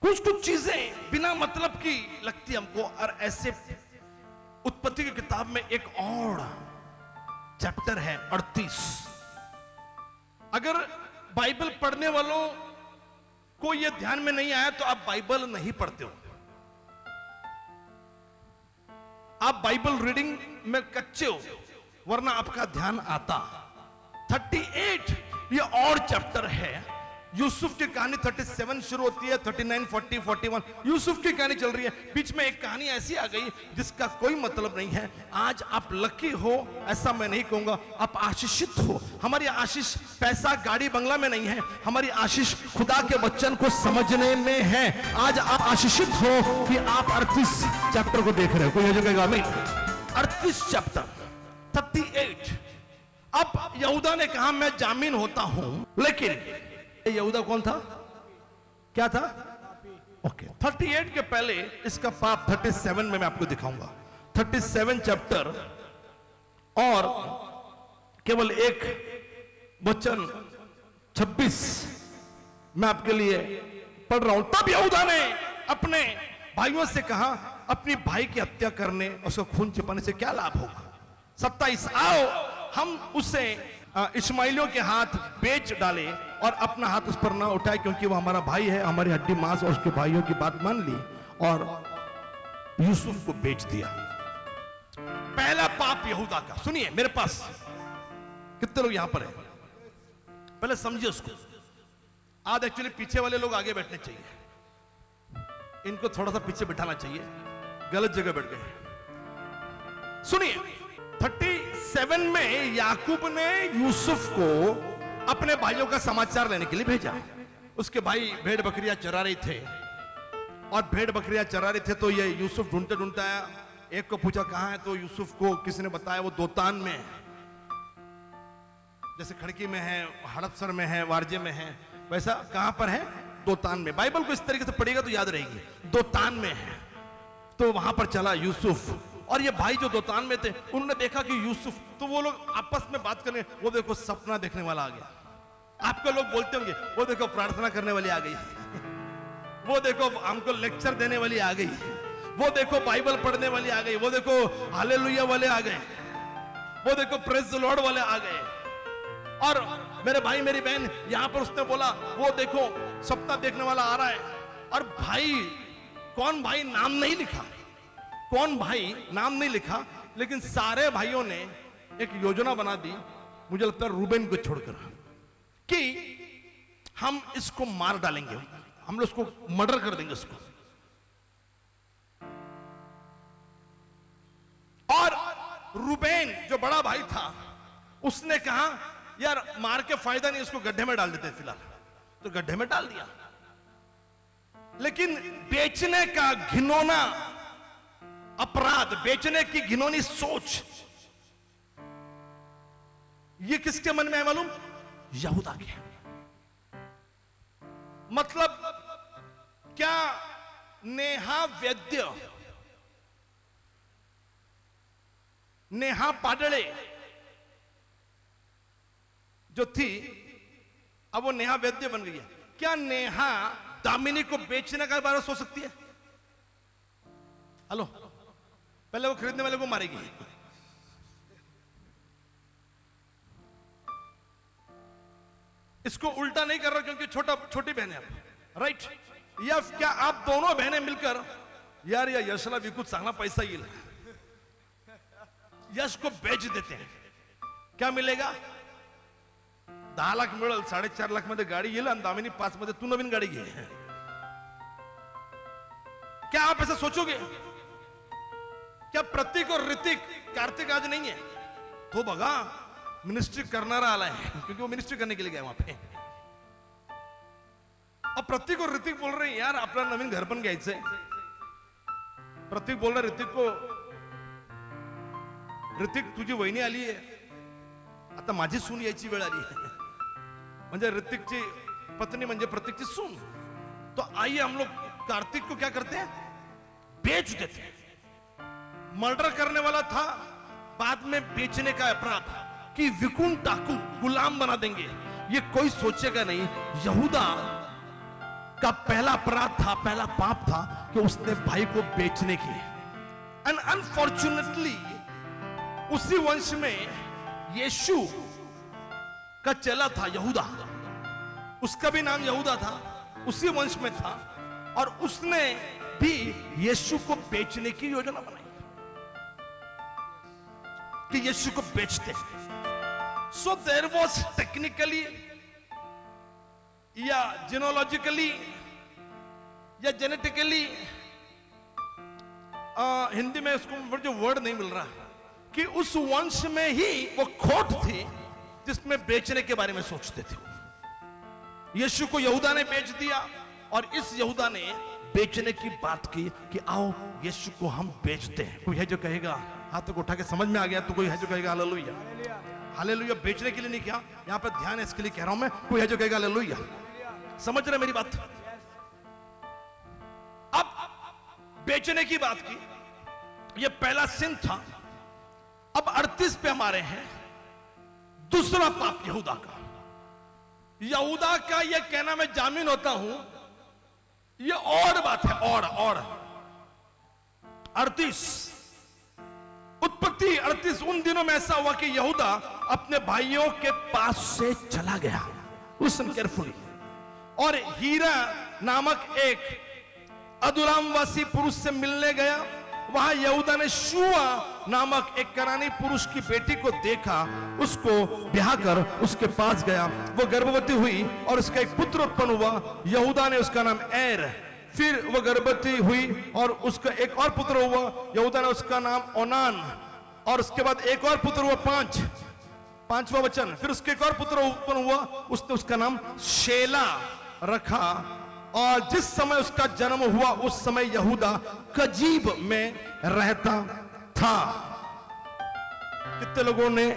S1: कुछ चीजें बिना मतलब की लगती हमको। और ऐसे उत्पत्ति की किताब में एक और चैप्टर है 38। अगर बाइबल पढ़ने वालों को यह ध्यान में नहीं आया तो आप बाइबल नहीं पढ़ते हो, आप बाइबल रीडिंग में कच्चे हो, वरना आपका ध्यान आता। 38 ये और चैप्टर है। यूसुफ की कहानी 37 शुरू होती है, 39, 40, 41 यूसुफ की कहानी चल रही है। बीच में एक कहानी ऐसी आ गई जिसका कोई मतलब नहीं है। आज आप लकी हो ऐसा मैं नहीं कहूंगा, आप आशीषित हो। हमारी आशीष पैसा गाड़ी बंगला में नहीं है, हमारी आशीष खुदा के वचन को समझने में है। आज आप आशीषित हो कि आप 38 चैप्टर को देख रहे हो। कोई जगह नहीं, 38 चैप्टर 38। अब यहूदा ने कहा मैं जामीन होता हूं, लेकिन यहूदा कौन था, क्या था? ओके, 38 के पहले इसका पाप 37 में मैं आपको दिखाऊंगा। 37 चैप्टर और केवल एक वचन 26 मैं आपके लिए पढ़ रहा हूं। तब यहूदा ने अपने भाइयों से कहा अपनी भाई की हत्या करने, उसका खून छिपाने से क्या लाभ होगा। 27 आओ हम उसे इस्माइलियों के हाथ बेच डाले और अपना हाथ उस पर ना उठाए, क्योंकि वो हमारा भाई है, हमारी हड्डी मांस। और उसके भाइयों की बात मान ली और यूसुफ को बेच दिया। पहला पाप यहूदा का। सुनिए, मेरे पास कितने लोग यहां पर हैं, पहले समझिए उसको। आज एक्चुअली पीछे वाले लोग आगे बैठने चाहिए, इनको थोड़ा सा पीछे बिठाना चाहिए, गलत जगह बैठ गए। सुनिए, 37 में याकूब ने यूसुफ को अपने भाइयों का समाचार लेने के लिए भेजा। उसके भाई भेड़ बकरियां चरा रहे थे, और भेड़ बकरियां चरा रहे थे तो ये यूसुफ ढूंढते ढूंढते आया। एक को पूछा कहां है, तो यूसुफ को किसी ने बताया वो दोतान में है। जैसे खड़की में है, हड़पसर में है, वारजे में है, वैसा कहां पर है? दोतान में। बाइबल को इस तरीके से पढ़ेगा तो याद रहेगी, दोतान में है। तो वहां पर चला यूसुफ, और ये भाई जो दोतान में थे उन्होंने देखा कि यूसुफ, तो वो लोग आपस में बात करने, वो देखो सपना देखने वाला आ गया। आपके लोग बोलते होंगे वो देखो प्रार्थना करने वाली आ गई, वो देखो हमको लेक्चर देने वाली आ गई, वो देखो बाइबल पढ़ने वाली आ गई, वो देखो हालेलुया वाले आ गए, वो देखो प्रेज द लॉर्ड वाले आ गए। और मेरे भाई मेरी बहन यहां पर उसने बोला वो देखो सपना देखने वाला आ रहा है। और भाई, कौन भाई नाम नहीं लिखा, कौन भाई नाम नहीं लिखा, लेकिन सारे भाइयों ने एक योजना बना दी, मुझे लगता है रूबेन को छोड़कर, कि हम इसको मार डालेंगे, हम लोग उसको मर्डर कर देंगे उसको। और रूबेन जो बड़ा भाई था उसने कहा यार मार के फायदा नहीं, इसको गड्ढे में डाल देते फिलहाल। तो गड्ढे में डाल दिया। लेकिन बेचने का घिनौना अपराध, बेचने की घिनौनी सोच ये किसके मन में है मालूम? यहूदा के। मतलब क्या नेहा वैद्य, नेहा पाडड़े जो थी, अब वो नेहा वैद्य बन गई है। क्या नेहा दामिनी को बेचने का बारे में सोच सकती है? हेलो, पहले वो खरीदने वाले को मारेगी। इसको उल्टा नहीं कर रहा क्योंकि छोटी बहन है आप, राइट? या क्या आप दोनों बहनें मिलकर यार या यशला भी कुछ चांगला पैसा येईल, यश को बेच देते हैं, क्या मिलेगा? 10 लाख मिळेल, 4.5 लाख मध्ये गाडी येईल आणि दामिनी 5 मध्ये तू नवीन गाडी घे। क्या आप ऐसा सोचोगे? क्या प्रतीक और ऋतिक, कार्तिक आज नहीं है तो बघा मिनिस्ट्री करनारा आला है, क्योंकि वो मिनिस्ट्री करने के लिए गया वहां पे। अब प्रतीक और ऋतिक बोल रहे हैं यार आपला नवीन घर पण घ्यायचंय। प्रतीक बोल रहा ऋतिक को, ऋतिक तुझी वहिनी आली आहे, आता माझी सून यायची वेळ आली आहे। म्हणजे ऋतिकची पत्नी म्हणजे प्रतीकची सून। तो आइए हम लोग कार्तिक को क्या करते हैं? बेच देते हैं। मर्डर करने वाला था, बाद में बेचने का अपराध कि विकुन टाकू गुलाम बना देंगे, ये कोई सोचेगा नहीं। यहूदा का पहला अपराध था, पहला पाप था कि उसने भाई को बेचने की। एंड अनफॉर्चुनेटली उसी वंश में यीशु का चेला था यहूदा, उसका भी नाम यहूदा था, उसी वंश में था, और उसने भी यीशु को बेचने की योजना बनाई कि यीशु को बेचते। सो देयर वॉज टेक्निकली या जीनोलॉजिकली या जेनेटिकली, हिंदी में उसको जो वर्ड नहीं मिल रहा, कि उस वंश में ही वो खोट थी जिसमें बेचने के बारे में सोचते थे। यीशु को यहूदा ने बेच दिया, और इस यहूदा ने बेचने की बात की कि आओ यीशु को हम बेचते हैं। कोई है जो कहेगा, हाथ को उठा के समझ में आ गया तो कोई है जो कहेगा हालेलुया। हालेलुया बेचने के लिए नहीं किया, यहां पर ध्यान है इसके लिए कह रहा हूं मैं। कोई है जो कहेगा हालेलुया? समझ रहे मेरी बात? अब बेचने की बात की, यह पहला सिन था। अब 38 पे हमारे हैं दूसरा पाप यहूदा का। यहूदा का यह कहना मैं जामीन होता हूं, यह और बात है। और 38 उत्पत्ति 38 उन दिनों में ऐसा हुआ कि यहूदा अपने भाइयों के पास से चला गया, लिसन केयरफुली, और हीरा नामक एक अदुरामवासी पुरुष से मिलने गया। वहां यहूदा ने शुआ नामक एक करानी पुरुष की बेटी को देखा, उसको ब्याह कर उसके पास गया। वो गर्भवती हुई और उसका एक पुत्र उत्पन्न हुआ। यहूदा ने उसका नाम एर, फिर वो गर्भवती हुई और उसका एक और पुत्र हुआ। यहूदा ने उसका नाम ओनान, और उसके बाद एक और पुत्र हुआ, पांचवा वचन। फिर उसके एक और पुत्र उत्पन्न हुआ, उसने उसका नाम शेला रखा। और जिस समय उसका जन्म हुआ उस समय यहूदा कजीब में रहता था। कितने लोगों ने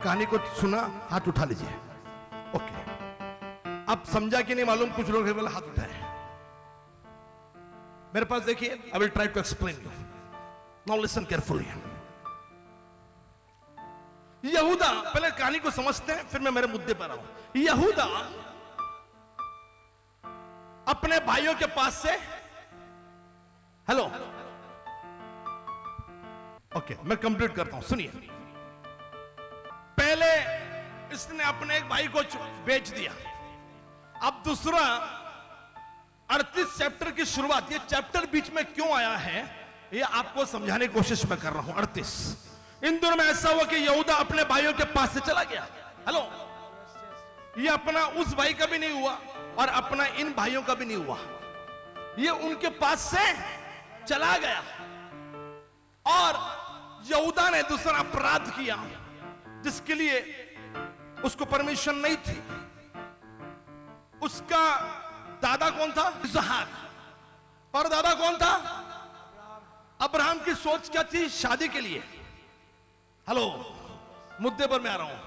S1: कहानी को सुना? हाथ उठा लीजिए। ओके, अब समझा कि नहीं मालूम? कुछ लोग वाला हाथ उठाए। मेरे पास देखिए, I will try to explain you. Now listen carefully. यहूदा, पहले कहानी को समझते हैं फिर मैं मेरे मुद्दे पर आऊं। यहूदा अपने भाइयों के पास से, हेलो, ओके मैं कंप्लीट करता हूं, सुनिए। पहले इसने अपने एक भाई को बेच दिया। अब दूसरा 38 चैप्टर की शुरुआत, ये चैप्टर बीच में क्यों आया है ये आपको समझाने की कोशिश मैं कर रहा हूं। 38 इन दिनों में ऐसा हुआ कि यहूदा अपने भाइयों के पास से चला गया। हेलो, ये अपना उस भाई का भी नहीं हुआ और अपना इन भाइयों का भी नहीं हुआ, ये उनके पास से चला गया। और यहूदा ने दूसरा अपराध किया जिसके लिए उसको परमिशन नहीं थी। उसका दादा कौन था? इसहाक। और दादा कौन था? अब्राहम की सोच क्या थी शादी के लिए? हेलो, मुद्दे पर मैं आ रहा हूं।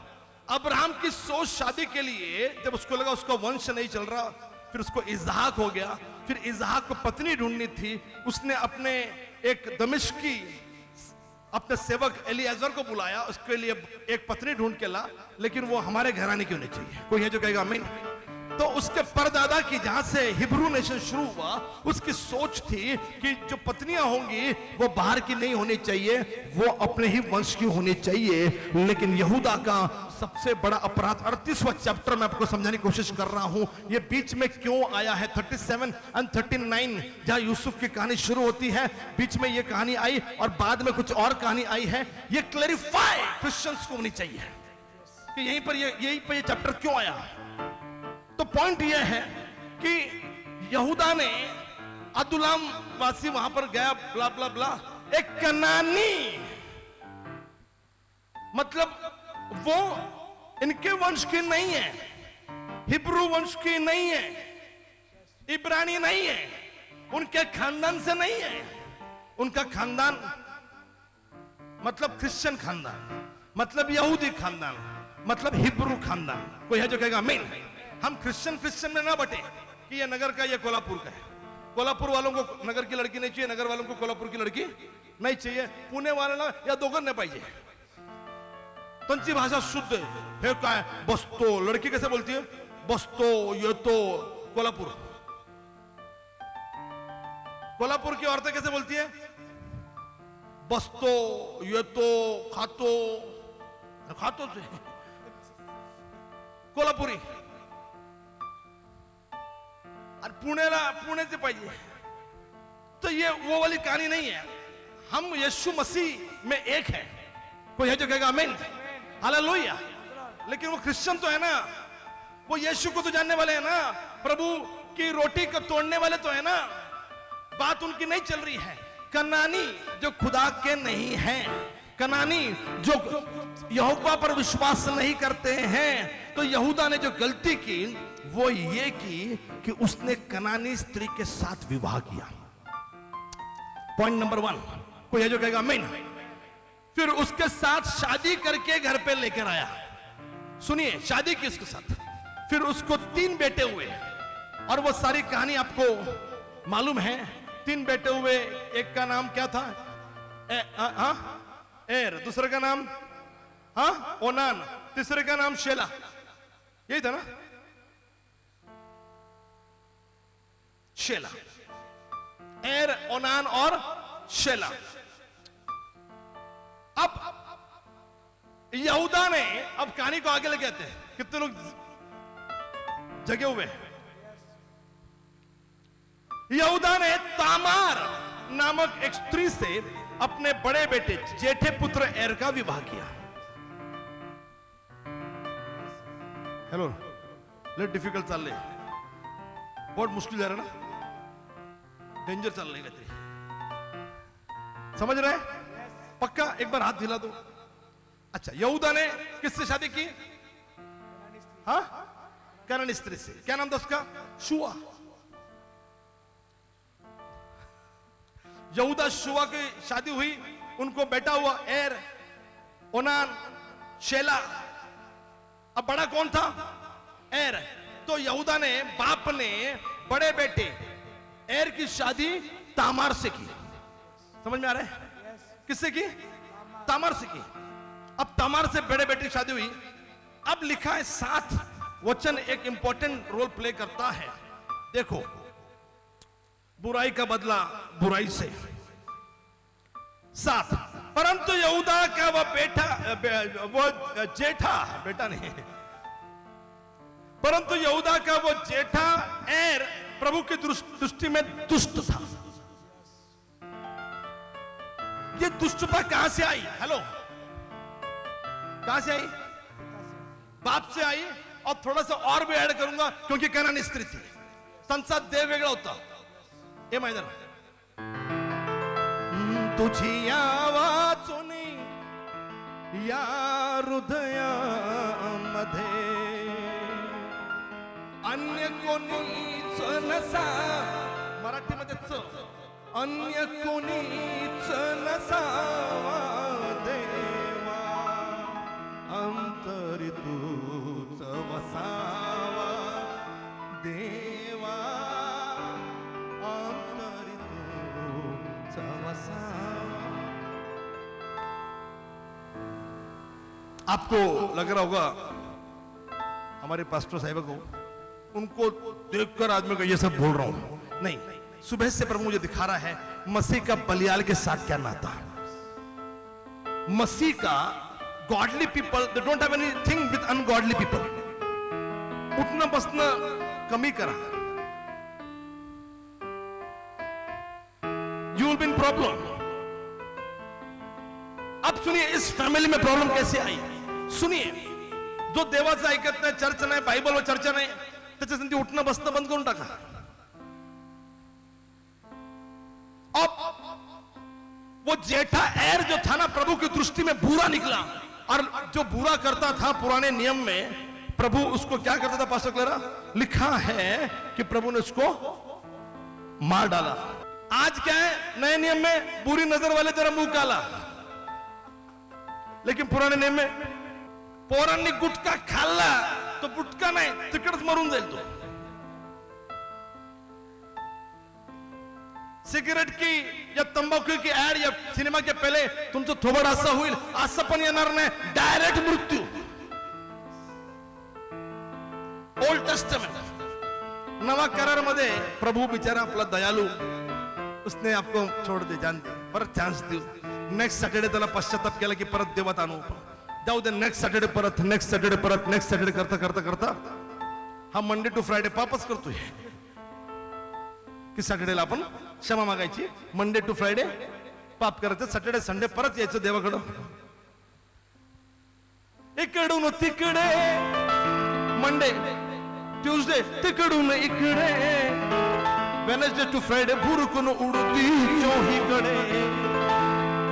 S1: अब्राहम की सोच शादी के लिए, जब उसको लगा उसका वंश नहीं चल रहा, फिर उसको इजहाक हो गया। फिर इजहाक को पत्नी ढूंढनी थी, उसने अपने एक दमिश्की अपने सेवक एलिएजर को बुलाया, उसके लिए एक पत्नी ढूंढ के ला, लेकिन वो हमारे घराने की होनी चाहिए। कोई है जो कहेगा आमीन? तो उसके परदादा की, जहां से हिब्रू नेशन शुरू हुआ, उसकी सोच थी कि जो पत्नियां होंगी वो बाहर की नहीं होनी चाहिए, वो अपने ही वंश की होनी चाहिए। लेकिन यहूदा का सबसे बड़ा अपराध 38वां चैप्टर में आपको समझाने की कोशिश कर रहा हूं, ये बीच में क्यों आया है। 37 और 39 जहां यूसुफ की कहानी शुरू होती है, बीच में ये कहानी आई और बाद में कुछ और कहानी आई है। ये क्लैरिफाई क्रिश्चियंस को होनी चाहिए कि यहीं पर ये चैप्टर क्यों आया। तो पॉइंट यह है कि यहूदा ने अदुल्लाम वासी वहां पर गया, ब्ला ब्ला ब्ला, एक कनानी, मतलब वो इनके वंश की नहीं है, हिब्रू वंश की नहीं है, इब्रानी नहीं है, उनके खानदान से नहीं है। उनका खानदान मतलब क्रिश्चियन खानदान, मतलब यहूदी खानदान, मतलब हिब्रू खानदान। कोई है जो कहेगा आमीन? हम क्रिश्चियन में ना बटे कि ये नगर का, ये कोल्हापुर का है। कोल्हापुर वालों को नगर की लड़की नहीं चाहिए, नगर वालों को कोल्हापुर की लड़की नहीं चाहिए, पुणे वाले ना या दोघं नहीं पाहिजे। त्यांची भाषा शुद्ध हे काय बसतो, लड़की कैसे बोलती है? बसतो, येतो। कोल्हापुर की औरतें कैसे बोलती है? बसतो, येतो, खातो, खातो कोल्हापुरी। और पुणे से पाइए, तो ये वो वाली कहानी नहीं है। हम यीशु मसीह में एक है। कोई है जो कहेगा आमीन? हालेलुया। लेकिन वो क्रिश्चियन तो है ना, वो यीशु को तो जानने वाले हैं ना, प्रभु की रोटी को तोड़ने वाले तो है ना। बात उनकी नहीं चल रही है। कनानी जो खुदा के नहीं हैं, कनानी जो यहोवा पर विश्वास नहीं करते हैं। तो यहूदा ने जो गलती की वो ये की कि उसने कनानी स्त्री के साथ विवाह किया। Point number 1। कोई है जो कहेगा आमीन? फिर उसके साथ शादी करके घर पे लेकर आया। सुनिए, शादी की उसके साथ, फिर उसको 3 बेटे हुए और वो सारी कहानी आपको मालूम है। 3 बेटे हुए, एक का नाम क्या था? एर, दूसरे का नाम ओनान, तीसरे का नाम शेला, यही था ना? शेला, एर, ओनान और शेला। अब यहूदा ने, अब कहानी को आगे लेके आते हैं, कितने लोग जगे हुए हैं? यहूदा ने तामार नामक एक स्त्री से अपने बड़े बेटे जेठे पुत्र एर का विवाह किया। हेलो, लेट डिफिकल्ट चल रही, बहुत मुश्किल जा रहा ना, डेंजर चल रही कहते, समझ रहे हैं? पक्का एक बार हाथ हिला दो। अच्छा, यहूदा ने किससे शादी की? हाँ, कनानी स्त्री से। क्या नाम था उसका? शुआ। यहूदा शुआ की शादी हुई, उनको बेटा हुआ एर, ओनान, शेला। अब बड़ा कौन था? एर। तो यहूदा ने, बाप ने बड़े बेटे एर की शादी तामार से की। समझ में आ रहा है? किससे की? तामार से की। अब तामार से बड़े बेटे की शादी हुई। अब लिखा है 7 वचन एक इंपॉर्टेंट रोल प्ले करता है। देखो, बुराई का बदला बुराई से। 7, परंतु यहूदा का वह जेठा, बेटा नहीं, परंतु यहूदा का वो जेठा एर प्रभु की दृष्टि में दुष्ट था। ये दुष्टता कहां से आई? हेलो, कहां से आई? बाप से आई। और थोड़ा सा और भी ऐड करूंगा, क्योंकि कनानी स्त्री थी, संसार देव वेगळा होता। हे माहिती ना, तुझी आवाजोनी या हृदयामध्ये अन्य कोणीच नसा, मराठीमध्ये च, अन्य कोणीच नसा देवा अंतरी अंतरी तूच वसावा देवा, अंतरी तूच वसावा. आपको लग रहा होगा हमारे पास्टर साहिबा को, उनको देखकर आदमी का ये सब बोल रहा हूं. नहीं, सुबह से प्रभु मुझे दिखा रहा है मसीह का बलियाल के साथ क्या नाता. मसीह का godly people they don't have anything with ungodly people. उठना बसना कमी करा, you will be in problem. अब सुनिए इस फॅमिली में प्रॉब्लेम कैसे आई. सुनिए, जो देवाचं ऐकत नाही, चर्च नाही, बायबल व चर्चा नाही, त्याच्यासाठी उठणं बसणं बंद करून टाका. अब वो जेठा एर जो था ना, प्रभु की दृष्टि में बुरा निकला. और जो बुरा करता था पुराने नियम में, प्रभु उसको क्या करता था पास्टर क्लेरा? लिखा है कि प्रभु ने उसको मार डाला. आज क्या है नए नियम में? बुरी नजर वाले तेरा मुंह काला. लेकिन पुराने नियम में पोरांनी गुटखा खाल्ला तो गुटखा नाही, तिकडच मरून जाईल तो. सिगरेट की या तंबाखू की ऍड या सिनेमा के पहले तुमचं थोबड असं होईल, असं पण येणार नाही, डायरेक्ट मृत्यू. Old testament. नवा करार मध्ये प्रभु बिचारा आपला दयालू, उसने आपको छोड़ दे, जान दे, परत चान्स देऊ. नेक्स्ट सॅटर्डे त्याला पश्चाताप केला की परत देवात आणू, जाऊ दे, नेक्स्ट सॅटर्डे परत, नेक्स्ट सॅटर्डे परत, नेक्स्ट सॅटर्डे करता करता करता हा मंडे टू फ्रायडे पापच करतोय. की सॅटर्डेला आपण क्षमा मागायची, मंडे टू फ्रायडे पाप करायचं, सॅटर्डे संडे परत यायचं देवाकडं. इकडून तिकडे मंडे ट्यूजडे, तिकडून इकडे वेनसडे टू फ्रायडे भुरकून उडती चोहीकडे.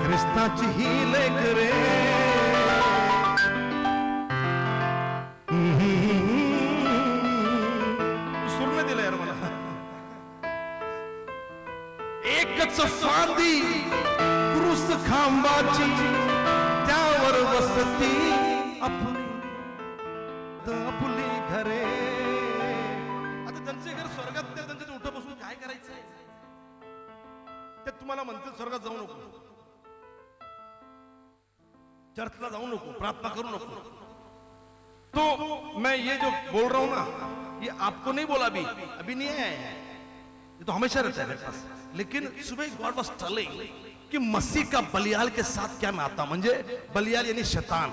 S1: ख्रिस्ताची ही लेकरे सुरने दिलं यार मला. एकच फांदी क्रूस खांबाची, त्यावर वसती आपली आपली घरे. आता त्यांचे घर स्वर्गात, त्यांच्या उठं बसून काय करायचंय? ते तुम्हाला म्हणतील स्वर्गात जाऊ नको, चर्चला जाऊ नको, प्रार्थना करू नको. तो मैं ये जो बोल रहा हूं ना, ये आपको नहीं बोला, अभी नहीं है, ये तो हमेशा रहता है मेरे पास. लेकिन सुबह गॉड वाज टेलिंग कि मसीह का बलियाल के साथ क्या नाता. म्हणजे बलियाल यानी शैतान.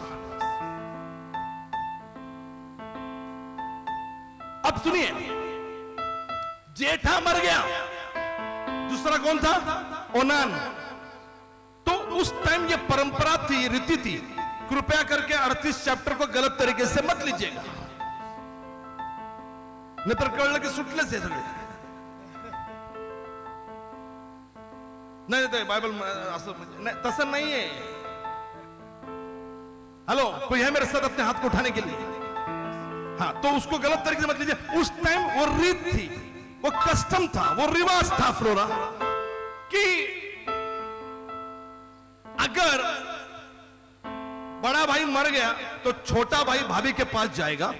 S1: अब सुनिए, जेठा मर गया, दूसरा कौन था? ओनान. तो उस टाइम ये परंपरा थी, रीति थी. कृपया करके 38 चैप्टर को गलत तरीके से मत लीजिएगा, नहीं तर कळलं की सुटलेच आहे सगळे. नहीं बाइबल असं तसं नहीं है. हेलो, कोई है मेरे साथ अपने हाथ को उठाने के लिए? हाँ, तो उसको गलत तरीके से मत लीजिए. उस टाइम वो रीत थी, वो कस्टम था, वो रिवाज था फ्लोरा, कि अगर बड़ा भाई मर गया तो छोटा भाई भाभी के पास जाएगा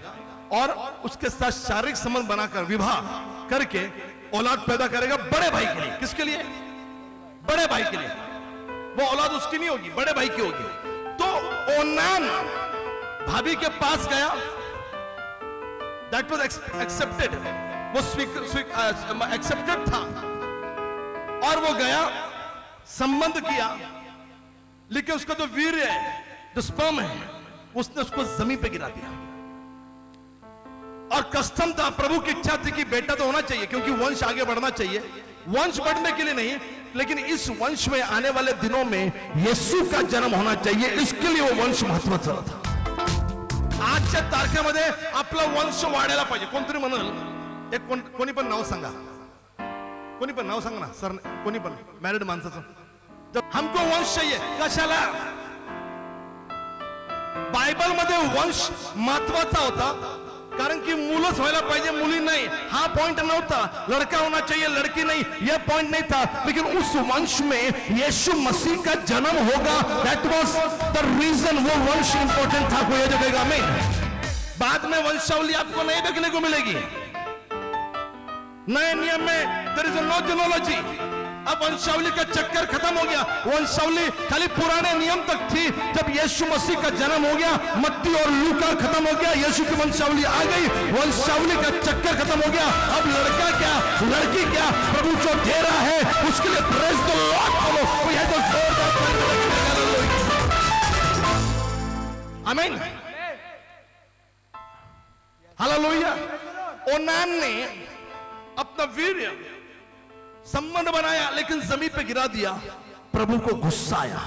S1: और उसके साथ शारीरिक संबंध बनाकर विवाह करके औलाद पैदा करेगा बड़े भाई के लिए. किसके लिए? बड़े भाई के लिए. वो औलाद उसकी नहीं होगी, बड़े भाई की होगी. तो ओनान भाभी के पास गया, दैट वाज एक्सेप्टेड, वो एक्सेप्टेड था. और वो गया, संबंध किया, लेकिन उसका जो वीर्य है, जो स्पर्म है, उसने उसको जमीन पे गिरा दिया. और कस्टम था, प्रभु की इच्छा थी कि बेटा तो होना चाहिए, क्योंकि वंश आगे बढ़ना चाहिए. वंश बढ़ने के लिए नहीं, लेकिन इस वंश में आने वाले दिनों में येशू का जन्म होना चाहिए, इसके लिए वो वंश महत्वाचा था. आजच्या तारखेमध्ये आपला वंश वाढायला पाहिजे. कोणतरी म्हणाल, एक कोणी पण नाव सांगा, कोणी पण नाव सांगा ना सर, कोणी पण मॅरिड माणसाचं. जब हमको वंश चाहिए, कशाला? बायबल मध्ये वंश महत्वाचा होता, कारण की मुलंच व्हायला पाहिजे, मुली नाही, हा पॉइंट नव्हता. लड़का होना चाहिए, लड़की नहीं, यह पॉइंट नहीं था. लेकिन उस वंश में यीशु मसीह का जन्म होगा, दैट वाज द रीजन. वो वंश इंपॉर्टेंट था. कोई जगह में बाद में वंशावली आपको नहीं देखने को मिलेगी. नए नियम में देयर इज नो जेनोलॉजी. अब वंशावली का चक्कर खत्म हो गया. वंशावली खाली पुराने नियम तक थी. जब यीशु मसीह का जन्म हो गया, मत्ती और लूका खत्म हो गया, यीशु की वंशावली आ गई. वंशावली का चक्कर खत्म हो गया. अब लड़का क्या, लड़की क्या, प्रभु जो दे रहा है उसके लिए प्रेज द लॉर्ड बोलो. कोई है तो आमीन, हालेलुया. ओनान ने अपना वीर्य संबंध बनाया, लेकिन जमीन पे गिरा दिया. प्रभु को गुस्सा आया.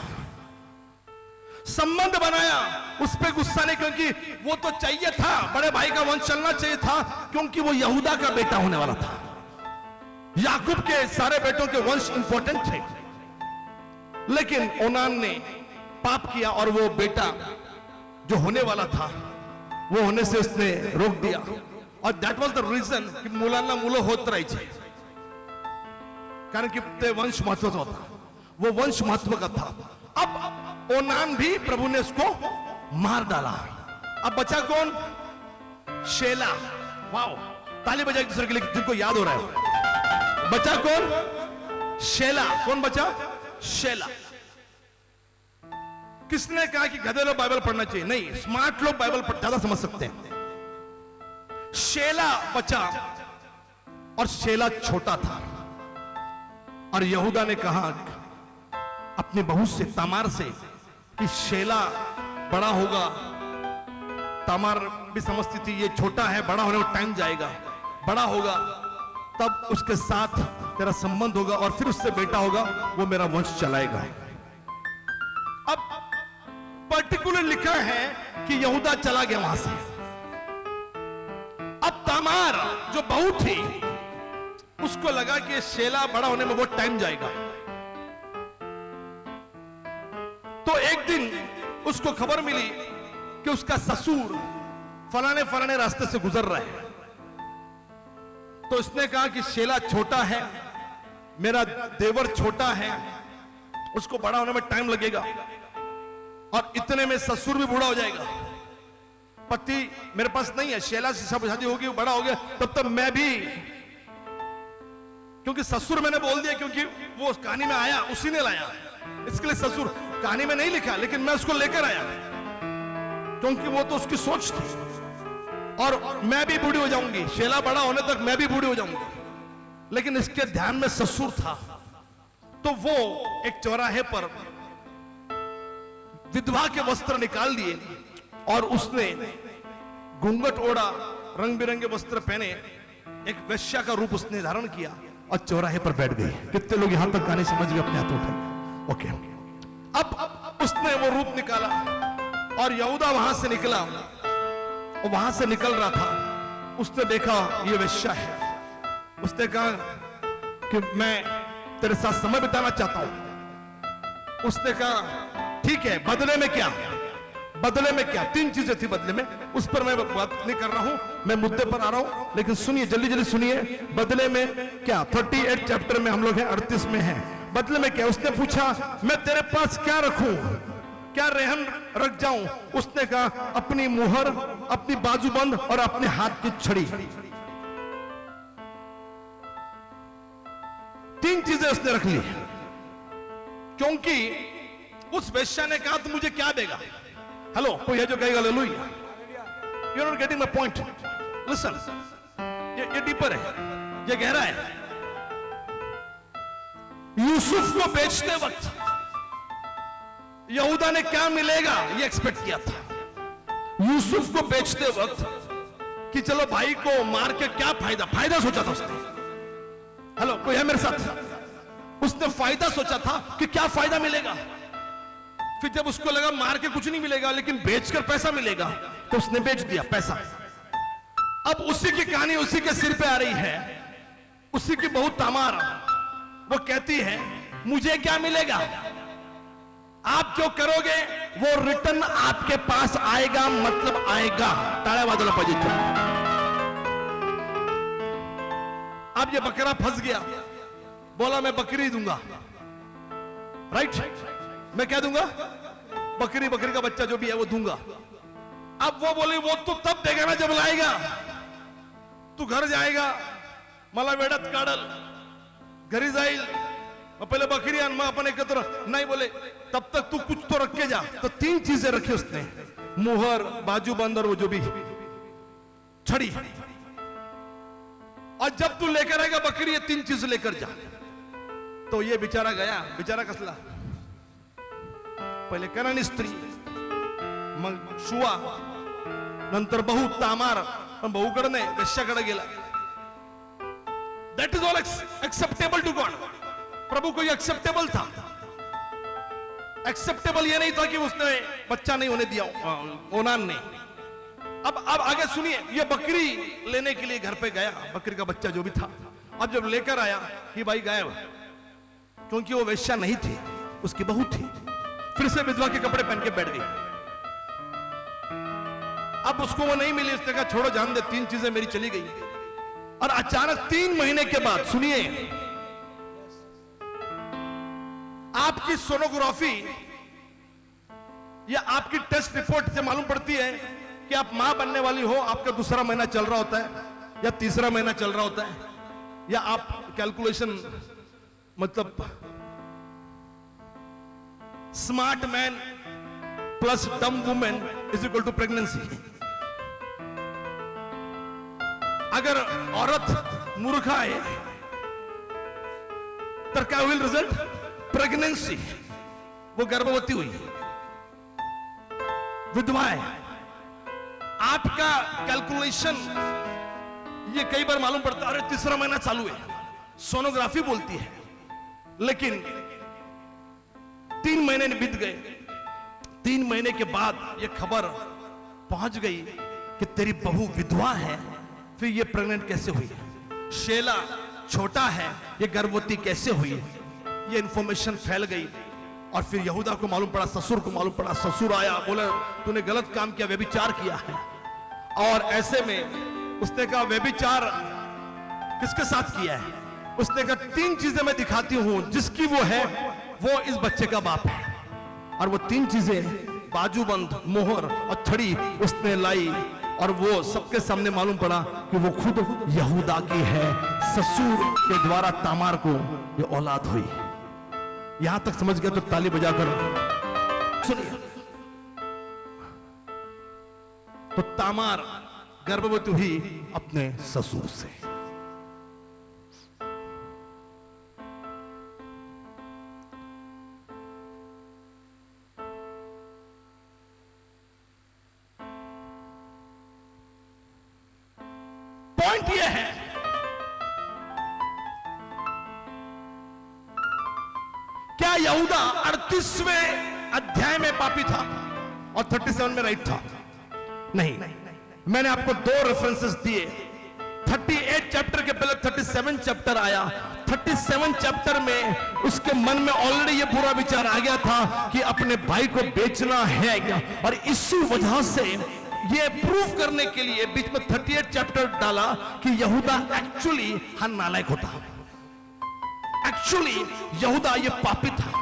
S1: संबंध बनाया, उस पे गुस्सा नहीं, क्योंकि वो तो चाहिए था, बड़े भाई का वंश चलना चाहिए था, क्योंकि वो यहूदा का बेटा होने वाला था. याकूब के सारे बेटों के वंश इंपॉर्टेंट थे. लेकिन ओनान ने पाप किया और वो बेटा जो होने वाला था वो होने से उसने रोक दिया. और दैट वाज द रीजन कि मुलांना मुलं होत राहायची. कारण की ते वंश महत्वाचा होता, वो वंश महत्व का था. अब ओनान भी प्रभु ने उसको मार डाला. अब बचा कौन? शेला. वाओ, ताली बजाए दूसरे के लिए जिनको याद हो रहा है. बचा कौन? शेला. कौन बचा? शेला. किसने कहा कि गधे लोग बाइबल पढ़ना चाहिए? नहीं, स्मार्ट लोग बाइबल ज्यादा समझ सकते हैं. शेला बचा और शेला छोटा था. और यहूदा ने कहा अपनी बहू से, तामार से, कि शेला बड़ा होगा. तामार भी समझती थी ये छोटा है, बड़ा होने में टाइम जाएगा, बड़ा होगा तब उसके साथ तेरा संबंध होगा और फिर उससे बेटा होगा, वो मेरा वंश चलाएगा. अब पर्टिकुलर लिखा है कि यहूदा चला गया वहां से. अब तामार जो बहू थी उसको लगा कि शेला बड़ा होने में बहुत टाइम जाएगा. तो एक दिन उसको खबर मिली कि उसका ससुर फलाने फलाने रास्ते से गुजर रहा है. तो उसने कहा कि शेला छोटा है, मेरा देवर छोटा है, उसको बड़ा होने में टाइम लगेगा और इतने में ससुर भी बूढ़ा हो जाएगा. पति मेरे पास नहीं है, शेला से सब शादी होगी, बड़ा हो गया, तब तक मैं भी, क्योंकि ससुर मैंने बोल दिया क्योंकि वो उस कहानी में आया, उसी ने लाया, इसके लिए ससुर कहानी में नहीं लिखा, लेकिन मैं उसको लेकर आया क्योंकि वो तो उसकी सोच थी. और मैं भी बूढ़ी हो जाऊंगी, शेला बड़ा होने तक मैं भी बूढ़ी हो जाऊंगी. लेकिन इसके ध्यान में ससुर था. तो वो एक चौराहे पर विधवा के वस्त्र निकाल दिए और उसने घूंघट ओढ़ा, रंग बिरंगे वस्त्र पहने, एक वेश्या का रूप उसने धारण किया और चौराहे पर बैठ गई. कितने लोग यहां तक कहानी समझ गए? अपने हाथ उठाइए. ओके. अब उसने वो रूप निकाला और यहूदा वहां से निकला और वहां से निकल रहा था. उसने देखा ये वेश्या है. उसने कहा कि मैं तेरे साथ समय बिताना चाहता हूं. उसने कहा ठीक है, बदले में क्या? बदले में क्या? 3 चीजें थी बदले में, उस पर मैं बात नहीं कर रहा हूं, मैं मुद्दे पर आ रहा हूं. लेकिन सुनिए, जल्दी जल्दी सुनिए. बदले में क्या? 38 चैप्टर में हम लोग हैं, 38 में हैं. बदले में क्या? उसने पूछा मैं तेरे पास क्या रखूं, क्या रेहन रख जाऊं? उसने कहा अपनी मुहर, अपनी बाजूबंद और अपने हाथ की छड़ी. 3 चीजें उसने रख ली, क्योंकि उस वेश्या ने कहा तू मुझे क्या देगा? हेलो, कोई है जो कहेगा hallelujah? You are not getting my point. Listen, ये डीपर है, ये गहरा है. यूसुफ को बेचते वक्त यहूदा ने क्या मिलेगा ये एक्सपेक्ट किया था. यूसुफ को बेचते वक्त कि चलो भाई को मार के क्या फायदा, फायदा सोचा था उसने. हेलो, कोई है मेरे साथ? उसने फायदा सोचा था कि क्या फायदा मिलेगा. फिर जब उसको लगा मार के कुछ नहीं मिलेगा लेकिन बेचकर पैसा मिलेगा, तो उसने बेच दिया पैसा. अब उसी की कहानी उसी के सिर पे आ रही है. उसी की बहू तामार, वो कहती है मुझे क्या मिलेगा? आप जो करोगे वो रिटर्न आपके पास आएगा, मतलब आएगा. टाळ्या वाजवल्या पाहिजे. अब ये बकरा फंस गया, बोला मैं बकरी दूंगा, राइट, मैं क्या दूंगा, बकरी, बकरी का बच्चा जो भी है वो दूंगा। अब वो बोले वो तो तब देगा ना जब लाएगा, तू घर जाएगा, मला वेड़त काढल, घरी जाईल, पहले बकरी आन, मग अपन एकत्र नहीं, बोले तब तक तू कुछ तो रख के जा। तो 3 चीजें रखी उसने, मुहर, बाजूबंद और वो जो भी छड़ी। और जब तू लेकर आएगा बकरी, ये 3 चीज लेकर जा। तो ये बेचारा गया, बेचारा कसला, पहिले करण स्त्री, मग शुआ, नंतर बहू तामार, पण बहूकडे नाही, वेश्याकडे गेला। That is all acceptable to God. प्रभु को ये एक्सेप्टेबल था। एक्सेप्टेबल ये नहीं था कि उसने बच्चा नहीं होने दिया ओनान ने। अब आगे सुनिए, ये बकरी लेने के लिए घर पे गया, बकरी का बच्चा जो भी था। अब जब लेकर आया, ये भाई गायब, क्योंकि वो वेश्या नहीं थी, उसकी बहू थी। फिर से विधवा के कपड़े पहन के बैठ गई। अब उसको वो नहीं मिली, उसने कहा छोड़ो जान दे, 3 चीजें मेरी चली गई। और अचानक 3 महीने के बाद, सुनिए, आपकी सोनोग्राफी या आपकी टेस्ट रिपोर्ट से मालूम पड़ती है कि आप मां बनने वाली हो। आपका 2रा महीना चल रहा होता है या 3रा महीना चल रहा होता है, या आप कैलकुलेशन, मतलब smart man plus dumb women is equal to pregnancy. अगर औरत मूर्खा है तो क्या हुई रिजल्ट, प्रेगनेंसी, वो गर्भवती हुई, विधवा है। आपका कैलकुलेशन ये कई बार मालूम पड़ता है, अरे 3रा महीना चालू है, सोनोग्राफी बोलती है। लेकिन 3 महीने बीत गए, 3 महीने के बाद ये खबर पहुंच गई कि तेरी बहू विधवा है। फिर ये प्रेग्नेंट कैसे हुई, शेला छोटा है, ये गर्भवती कैसे हुई, ये इंफॉर्मेशन फैल गई। और फिर यहूदा को मालूम पड़ा, ससुर को मालूम पड़ा। ससुर आया, बोला तूने गलत काम किया, व्यभिचार किया है। और ऐसे में उसने कहा व्यभिचार किसके साथ किया है? उसने कहा 3 चीजें मैं दिखाती हूं, जिसकी वो है वो इस बच्चे का बाप है। और वो 3 चीजें, बाजूबंद, मोहर और छड़ी उसने लाई। और वो सबके सामने मालूम पड़ा कि वो खुद यहूदा की है। ससुर के द्वारा तामार को ये औलाद हुई। यहां तक समझ गया तो ताली बजाकर सुनिए। तो तामार गर्भवती हुई अपने ससुर से। पॉइंट यह है, क्या यहूदा 38वें अध्याय में पापी था और 37 में राइट था? नहीं। मैंने आपको 2 रेफरेंसेस दिए। 38 चैप्टर के पहले 37 चैप्टर आया। 37 चैप्टर में उसके मन में ऑलरेडी ये पूरा विचार आ गया था कि अपने भाई को बेचना है। और इसी वजह से ये प्रूव करने के लिए बीच में 38 चैप्टर डाला कि यहूदा एक्चुअली हर नालायक होता, एक्चुअली यहूदा ये पापी था।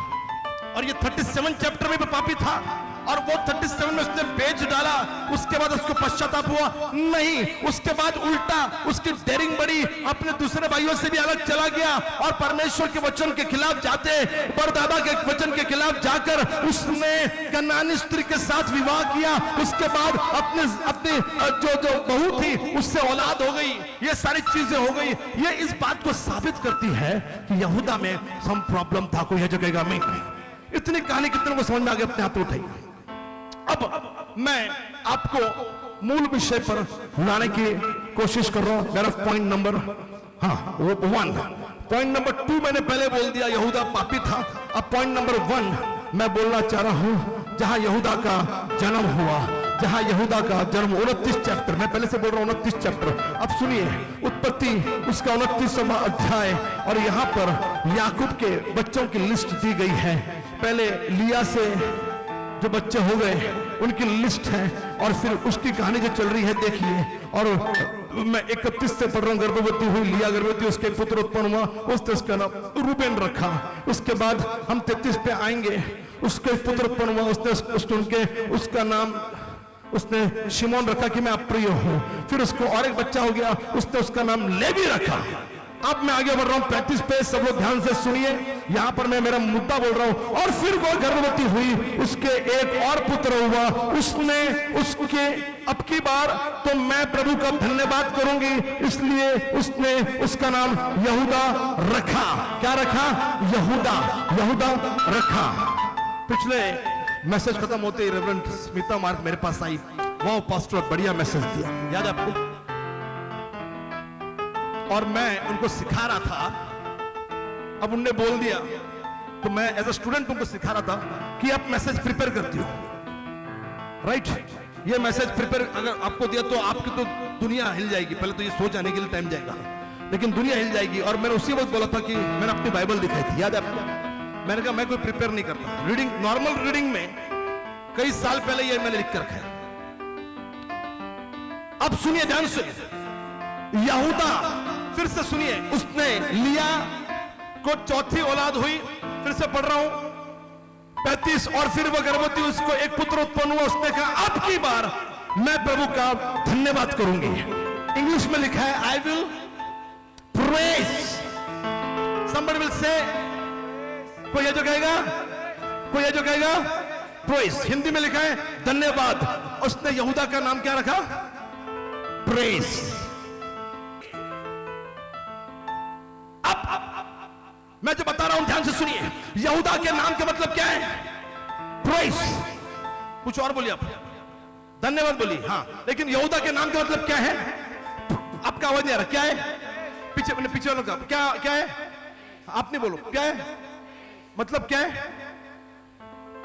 S1: और ये 37 चैप्टर में भी पापी था। और वो 37 में उसने बेच डाला। उसके बाद उसको पश्चाताप हुआ नहीं, उसके बाद उल्टा उसकी डेयरिंग बढ़ी, अपने दूसरे भाइयों से भी अलग चला गया और परमेश्वर के वचन के खिलाफ जाते, परदादा के वचन के खिलाफ जाकर उसने कनानी स्त्री के साथ विवाह किया। उसके बाद अपने जो बहू थी उससे औलाद हो गई। ये सारी चीजें हो गई। ये इस बात को साबित करती है कि यहूदा में सम प्रॉब्लम था, कोई जगेगा नहीं। इतनी कहानी कितने को समझ में आ गई? अपने हाथ उठाई। अब मैं आपको मूल विषय पर लाने की कोशिश कर रहा हूं। मेरा पॉइंट नंबर 1। पॉइंट नंबर 2 मैंने पहले बोल दिया, यहूदा पापी था। अब पॉइंट नंबर 1 मैं बोलना चाह रहा हूं, जहां यहूदा का जन्म हुआ, जहां यहूदा का जन्म 29 चैप्टर, मैं पहले से बोल रहा हूं 29 चैप्टर। अब सुनिए, उत्पत्ति उसका 29वां अध्याय। और यहां पर याकूब के बच्चों की लिस्ट दी गई है। पहले लिया से जो बच्चे हो गए उनकी लिस्ट है, और फिर उसकी कहानी जो चल रही है देखिए। और मैं 31 से पढ़ रहा हूं। गर्भवती हुई, लिया गर्भवती, उसके पुत्र उत्पन्न हुआ, उसने उसका नाम रूबेन रखा। उसके बाद हम 33 पे आएंगे, उसके पुत्र उत्पन्न हुआ, उसने उसका नाम उसने शिमोन रखा कि मैं अप्रिय हूं। फिर उसको और एक बच्चा हो गया, उसने उसका नाम लेवी रखा। अब मैं आगे बढ़ रहा हूं 35 पे, सब लोग ध्यान से सुनिए, यहां पर मैं मेरा मुद्दा बोल रहा हूं। और फिर वो गर्भवती हुई, उसके एक और पुत्र हुआ, उसने उसके अब की बार तो मैं प्रभु का धन्यवाद करूंगी, इसलिए उसने उसका नाम यहूदा रखा। क्या रखा? यहूदा रखा। पिछले मैसेज खत्म होते ही रेवरेंड स्मिता मार्क मेरे पास आई। वाह पास्टर, बढ़िया मैसेज दिया, याद है आपको? और मैं उनको सिखा रहा था, अब उनने बोल दिया तो मैं एज अ स्टूडेंट उनको सिखा रहा था कि आप मैसेज प्रिपेयर करती हो, राइट? ये मैसेज प्रिपेयर अगर आपको दिया तो आपकी तो दुनिया हिल जाएगी। पहले तो ये सोच आने के लिए टाइम जाएगा, लेकिन दुनिया हिल जाएगी। और मैंने उसी वक्त बोला था कि मैंने अपनी बाइबल दिखाई थी, याद है आपको? मैंने कहा मैं कोई प्रिपेयर नहीं करता, रीडिंग, नॉर्मल रीडिंग में कई साल पहले ये मैंने लिख कर रखा है। अब सुनिए ध्यान से, यहूदा, फिर से सुनिए, उसने लिया को चौथी औलाद हुई, फिर से पढ़ रहा हूं 35, और फिर वह गर्भवती, उसको एक पुत्र उत्पन्न हुआ। उसने कहा अब की बार मैं प्रभु का धन्यवाद करूंगी। इंग्लिश में लिखा है I will praise, somebody will say, कोई ये जो कहेगा प्रेज। हिंदी में लिखा है धन्यवाद। उसने यहूदा का नाम क्या रखा? प्रेज। अब मैं जो बता रहा हूं ध्यान से सुनिए, यहूदा के नाम का मतलब क्या है? प्रेज। कुछ और बोलिए आप, धन्यवाद बोलिए, हाँ, लेकिन यहूदा के नाम का मतलब क्या है? आपका आवाज नहीं आ रहा, क्या है? पीछे वालों का क्या है? आप नहीं बोलो, क्या है मतलब? क्या है?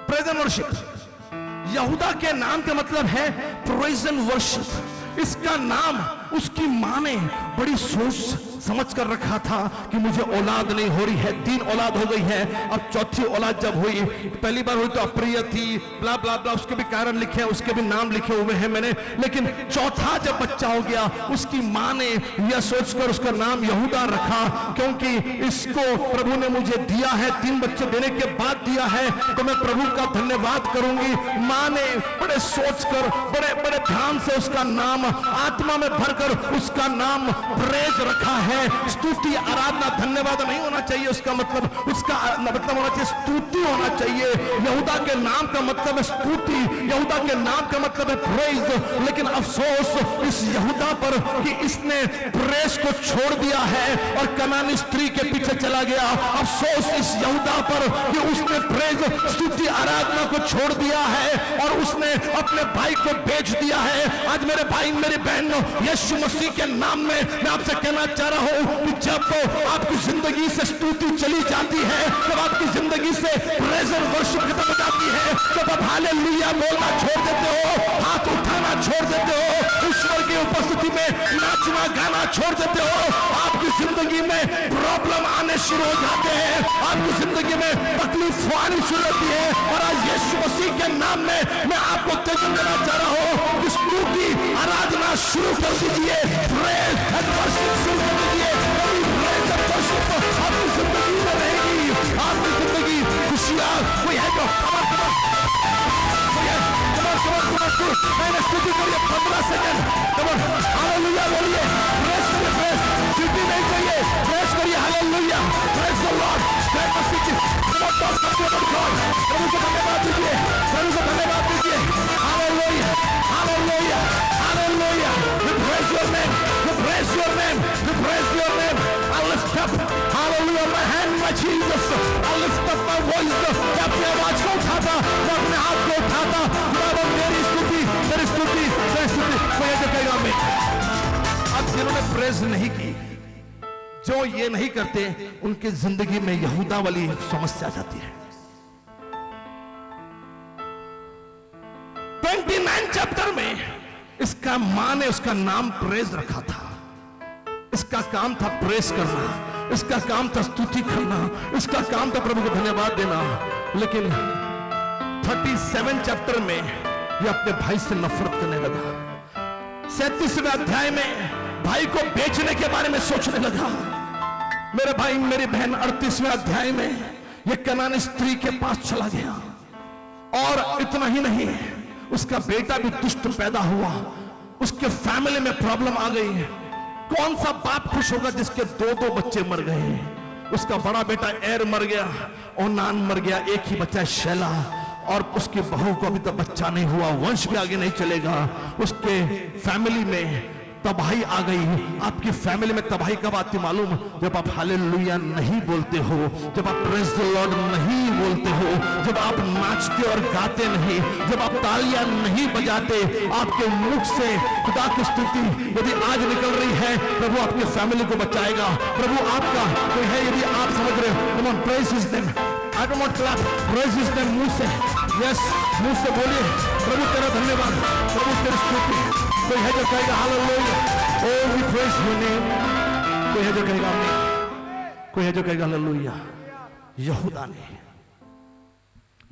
S1: Praise and worship. यहूदा के नाम का मतलब है प्रेज एंड वर्शिप। इसका नाम उसकी मां ने बड़ी सोच समझ कर रखा था कि मुझे औलाद नहीं हो रही है, 3 औलाद हो गई है, अब चौथी औलाद जब हुई, पहली बार हुई तो अप्रिय थी, ब्ला ब्ला ब्ला, उसके भी कारण लिखे हैं, उसके भी नाम लिखे हुए हैं मैंने। लेकिन चौथा जब बच्चा हो गया, उसकी मां ने यह सोचकर उसका नाम यहूदा रखा, क्योंकि इसको प्रभु ने मुझे दिया है, 3 बच्चे देने के बाद दिया है, तो मैं प्रभु का धन्यवाद करूंगी। मां ने बड़े सोचकर, बड़े बड़े ध्यान से उसका नाम आत्मा में भरकर उसका नाम प्रेज रखा है। स्तुति, आराधना, धन्यवाद नहीं होना चाहिए उसका मतलब, उसका मतलब होना चाहिए स्तुति होना चाहिए। यहूदा के नाम का मतलब है स्तुति, यहूदा के नाम का मतलब है प्रेज। लेकिन अफसोस इस यहूदा पर कि इसने प्रेज को छोड़ दिया है और कनानी स्त्री के पीछे चला गया। अफसोस इस यहूदा पर कि उसने प्रेज, स्तुति, आराधना को छोड़ दिया है और उसने अपने भाई को बेच दिया है। आज मेरे भाई, मेरी बहन, यीशु मसीह के नाम में मैं आपसे कहना चाह रहा हूं कि जब आपकी जिंदगी से स्तुति चली जाती है, जब आपकी जिंदगी से प्रेज एंड वर्शिप खत्म हो जाती है, जब आप हालेलुया बोलना छोड़ देते हो, हाथ उठाना छोड़ देते हो, ईश्वर की उपस्थिति में नाचना गाना छोड़ देते हो, आपकी जिंदगी में प्रॉब्लम आने शुरू हो जाते हैं, आपकी जिंदगी में तकलीफ आनी शुरू होती है। और आज यीशु मसीह के नाम में मैं आपको तेजन देना चाह रहा हूं कि स्तुति, आराधना शुरू कर दीजिए, प्रेज एंड वर्शिप शुरू कर दीजिए। प्रेज एंड वर्शिप आपकी जिंदगी में रहेगी, आपकी जिंदगी खुशियां। कोई है जो मैंने स्तुति करिए 15 सेकंड, हालेलुया बोलिए, प्रेज करिए, प्रेज, स्तुति नहीं चाहिए, प्रेज करिए, हालेलुया, प्रेज द लॉर्ड, जय मसीह की, प्रभु को धन्यवाद दीजिए, प्रभु को धन्यवाद दीजिए, hallelujah, hallelujah, hallelujah, we praise your name, we praise your name, we praise your name, I lift up, hallelujah, my hand, my Jesus, I lift up my voice, मैं अपने आवाज को उठाता, मैं अपने हाथ को उठाता, मेरी स्तुति, मेरी स्तुति, मेरी स्तुति, मैं ये कहेगा मैं। अब जिन्होंने प्रेज नहीं की, जो ये नहीं करते, उनकी जिंदगी में यहूदा वाली समस्या जाती है। 29 चैप्टर में इसका मां ने उसका नाम प्रेज रखा था। इसका काम था प्रेज करना, इसका काम था स्तुति करना, इसका काम था प्रभु को धन्यवाद देना। लेकिन 37 चैप्टर में ये अपने भाई से नफरत करने लगा। 37वें अध्याय में भाई को बेचने के बारे में सोचने लगा। मेरे भाई मेरी बहन 38वें अध्याय में ये कनानी स्त्री के पास चला गया, और इतना ही नहीं, उसका बेटा भी दुष्ट पैदा हुआ, उसके फैमिली में प्रॉब्लम आ गई। कौन सा बाप खुश होगा जिसके दो बच्चे मर गए? उसका बड़ा बेटा एर मर गया, ओनान मर गया, एक ही बच्चा शैला, और उसकी बहू को अभी तक बच्चा नहीं हुआ, वंश भी आगे नहीं चलेगा। उसके फैमिली में तबाही आ गई। आपकी फैमिली में तबाही कब आती मालूम? जब आप हालेलुया नहीं बोलते हो, जब आप प्रेज द लॉर्ड नहीं बोलते हो, जब आप नाचते और गाते नहीं, जब आप तालियां नहीं बजाते। आपके मुख से खुदा की स्तुति यदि आज निकल रही है, प्रभु आपकी फैमिली को बचाएगा। प्रभु आपका कोई है, यदि आप समझ रहे हो, come on praise his name, I don't want clap, praise his name मुंह से, यस मुंह से बोलिए, प्रभु तेरा धन्यवाद, प्रभु तेरी स्तुति। कोई है जो कहेगा hallelujah, oh we praise your name. कोई है जो कहेगा आमीन, कोई है जो कहेगा हालेलुया।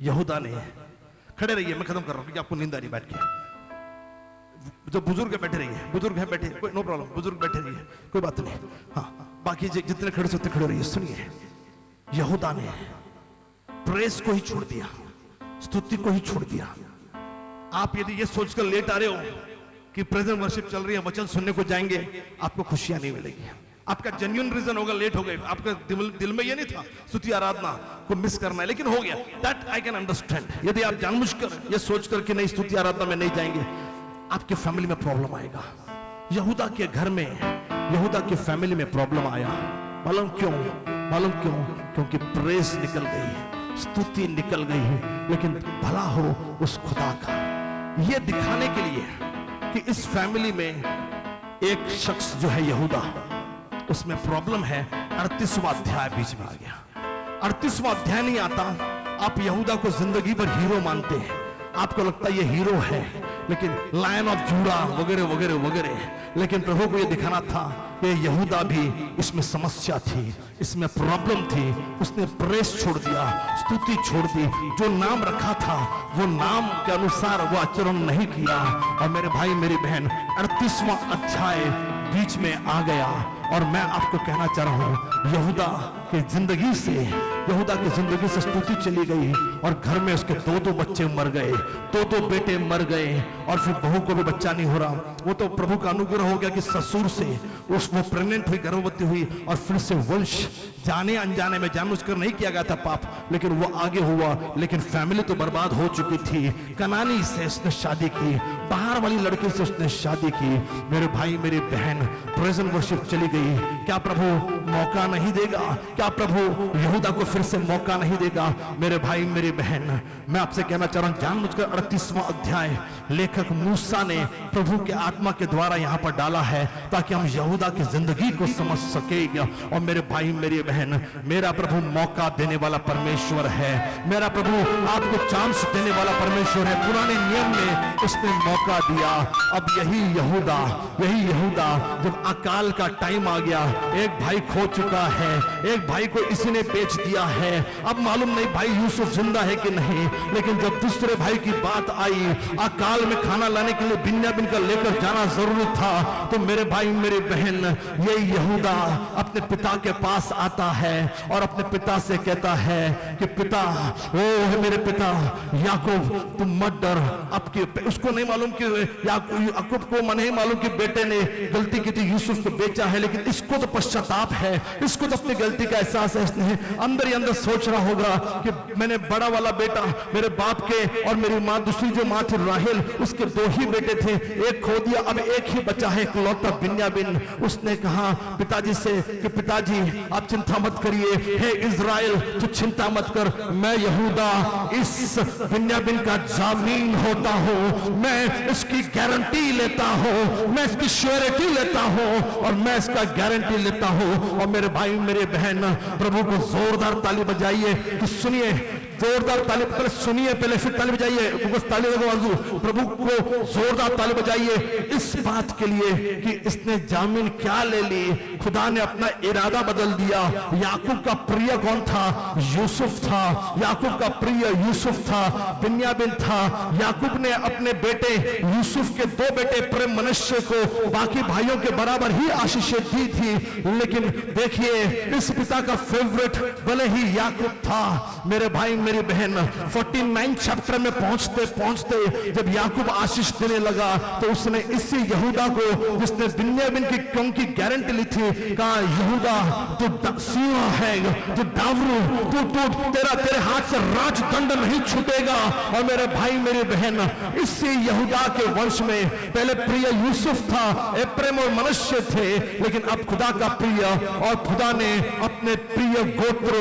S1: यहूदा ने खड़े रहिए, मैं खत्म कर रहा हूं क्योंकि आपको नींद आ रही बैठ के। जो बुजुर्ग है बैठे रहिए, बुजुर्ग है बैठे, कोई नो प्रॉब्लम, बुजुर्ग बैठे रहिए, कोई बात नहीं। हाँ, बाकी जितने खड़े से उतने खड़े रहिए। सुनिए, यहूदा ने प्रेस को ही छोड़ दिया, स्तुति को ही छोड़ दिया। आप यदि ये सोचकर लेट आ रहे हो कि प्रेजेंट वर्शिप चल रही है, वचन सुनने को जाएंगे, आपको खुशियां नहीं मिलेगी। आपका जेन्युइन रीजन होगा लेट हो गए, आपका दिल में ये नहीं था स्तुति आराधना को मिस करना है, लेकिन हो गया, दैट आई कैन अंडरस्टैंड। यदि आप जानबूझकर ये सोचकर कि नहीं स्तुति आराधना में नहीं जाएंगे, आपके फैमिली में प्रॉब्लम आएगा। यहूदा के घर में, यहूदा की फैमिली में प्रॉब्लम आया। मालूम क्यों? मालूम क्यों? क्योंकि प्रेज निकल गई, स्तुति निकल गई, लेकिन भला हो उस खुदा का। यह दिखाने के लिए कि इस फैमिली में एक शख्स जो है यहूदा, उसमें प्रॉब्लम है। 38वां अध्याय बीच में आ गया। 38वां अध्याय नहीं आता, आप यहूदा को जिंदगी भर हीरो मानते हैं, आपको लगता है ये हीरो है, लेकिन लायन ऑफ जूडा वगैरह वगैरह वगैरह। लेकिन प्रभु को यह दिखाना था कि यहूदा भी इसमें समस्या थी, इसमें प्रॉब्लम थी। उसने प्रेस छोड़ दिया, स्तुति छोड़ दी, जो नाम रखा था वो नाम के अनुसार वो आचरण नहीं किया। और मेरे भाई मेरी बहन, 38वां अध्याय बीच में आ गया, और मैं आपको कहना चाह रहा हूं, यहूदा की जिंदगी से स्तुति चली गई, और घर में उसके दो बच्चे मर गए, दो बेटे मर गए, और फिर बहू को भी बच्चा नहीं हो रहा। वो तो प्रभु का अनुग्रह हो गया कि ससुर से वो प्रेग्नेंट हुई, गर्भवती हुई, और फिर से वंश जाने अनजाने में जानबूझकर नहीं किया गया था पाप, लेकिन वो आगे हुआ। लेकिन फैमिली तो बर्बाद हो चुकी थी। कनानी से उसने शादी की, बाहर वाली लड़की से उसने शादी की। मेरे भाई मेरी बहन, प्रेजेंट वर्शिप चली गई। क्या प्रभु मौका नहीं देगा? क्या प्रभु यहूदा को फिर से मौका नहीं देगा? मेरे भाई मेरी बहन, मैं आपसे कहना चाह रहा हूं, जानबूझकर 38वां अध्याय लेखक मूसा ने प्रभु के आत्मा के द्वारा यहां पर डाला है, ताकि हम यहूदा की जिंदगी को समझ सकेंगे। और मेरे भाई मेरी बहन, मेरा प्रभु मौका देने वाला परमेश्वर है। मेरा प्रभु आपको चांस देने वाला परमेश्वर है। पुराने नियम में उसने मौका दिया। अब यही यहूदा जब अकाल का टाइम आ गया, एक भाई खो चुका है, एक भाई को इसी ने बेच दिया है। अब मालूम नहीं भाई यूसुफ जिंदा है कि नहीं, लेकिन जब दूसरे भाई की बात आई, अकाल में खाना लाने के लिए बिन्यामीन का लेकर जाना जरूरी था, तो मेरे भाई मेरी बहन, ये यहूदा अपने पिता के पास आता है और अपने पिता से कहता है कि पिता, ओ मेरे पिता याकूब, तुम मत डर। अब उसको नहीं मालूम कि याकूब को नहीं मालूम कि बेटे ने गलती की थी, यूसुफ को बेचा है, लेकिन इसको तो पश्चाताप है, इसको तो अपनी गलती का एहसास है। इसने अंदर ही अंदर सोच रहा होगा कि मैंने बड़ा वाला बेटा मेरे बाप के, और मेरी माँ दूसरी जो माँ थी राहेल, उसके 2 ही बेटे थे, एक खो दिया, अब एक ही बचा है, इकलौता बिन्यामीन। उसने कहा पिताजी से कि पिताजी आप चिंता मत करिए, हे इज़राइल तू चिंता मत कर, मैं यहूदा इस बिन्यामीन का जामीन होता हूं, मैं इसकी गारंटी लेता हूं, मैं इसकी श्योरिटी लेता हूं, और मैं इसका गारंटी लेता हूं। और मेरे भाई मेरे बहन, प्रभु को जोरदार ताली बजाइए कि सुनिए, जोरदार ताली पहले सुनिए, पहले फिर ताली बजाइए, ताली लगो आजू, प्रभु को जोरदार ताली बजाइए इस बात के लिए कि इसने जामीन क्या ले ली। खुदा ने अपना इरादा बदल दिया। याकूब का प्रिय कौन था? यूसुफ था। याकूब का प्रिय यूसुफ था, बिन्यामिन था। याकूब ने अपने बेटे यूसुफ के 2 बेटे प्रेम मनुष्य को बाकी भाइयों के बराबर ही आशीषें दी थी, लेकिन देखिए इस पिता का फेवरेट भले ही याकूब था। मेरे भाई मेरी बहन 49 चैप्टर में पहुंचते पहुंचते जब याकूब आशीष देने लगा तो उसने इसी यहूदा को, जिसने बिन्यामिन की क्यों की गारंटी ली थी, कहा यहूदा तू सिंह है, तू डावरू, तू तेरे हाथ से राजदंड नहीं छूटेगा। और मेरे भाई मेरी बहन इसी यहूदा के वंश में पहले प्रिय यूसुफ था, एप्रैम और मनुष्य थे, लेकिन अब खुदा का प्रिय, और खुदा ने अपने प्रिय गोत्र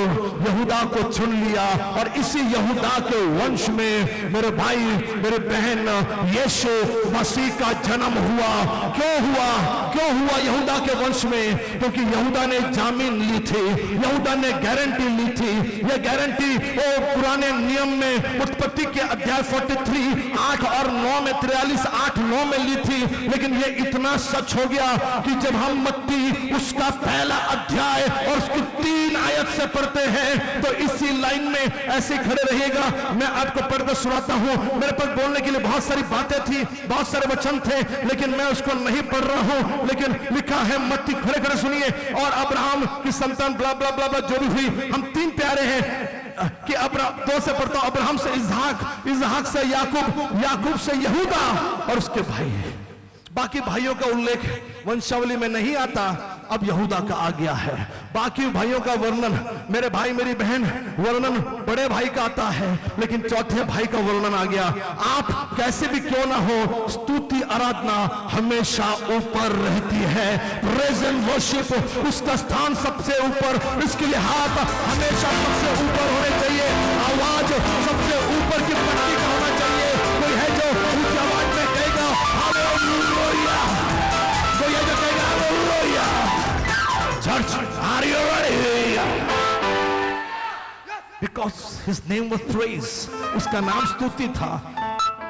S1: यहूदा को चुन लिया। और इसी यहूदा के वंश में मेरे भाई मेरे बहन यीशु मसीह का जन्म हुआ। क्यों हुआ यहूदा के वंश में? क्योंकि यहूदा ने जामीन ली थी, यहूदा ने गारंटी ली थी। यह गारंटी पुराने नियम में उत्पत्ति के अध्याय 43 8 और 9 में 43 8 9 में ली थी, लेकिन यह इतना सच हो गया कि जब हम मत्ती उसका पहला अध्याय और उसकी 3 आयत से पढ़ते हैं तो इसी लाइन में ऐसे खड़े रहिएगा। मैं आपको पढ़कर सुनाता हूं। मेरे पास बोलने के लिए बहुत सारी बातें थी, बहुत सारे वचन थे, लेकिन मैं उसको नहीं पढ़ रहा हूं। लेकिन लिखा है मत्ती, खड़े खड़े सुनिए। और अब्राहम की संतान ब्ला ब्ला ब्ला ब्ला जो भी हुई, हम 3 प्यारे हैं कि अब्राहम 2 से पढ़ता हूं। अब्राहम से इसहाक, इसहाक से याकूब, याकूब से यहूदा और उसके भाई। बाकी भाइयों का उल्लेख वंशावली में नहीं आता, अब यहूदा का आ गया है। बाकी भाइयों का वर्णन मेरे भाई मेरी बहन वर्णन बड़े भाई का आता है, लेकिन चौथे भाई का वर्णन आ गया। आप कैसे भी क्यों ना हो, स्तुति आराधना हमेशा ऊपर रहती है। प्रेज एंड वर्शिप उसका स्थान सबसे ऊपर, इसके लिए हाथ हमेशा सबसे ऊपर होने चाहिए, आवाज सबसे ऊपर की पट्टी का होना चाहिए। कोई है जो ऊंची आवाज में कहेगा हालेलुया, कोई है जो कहेगा hallelujah. Church, are you ready? Because his name was praise. उसका नाम स्तुति था।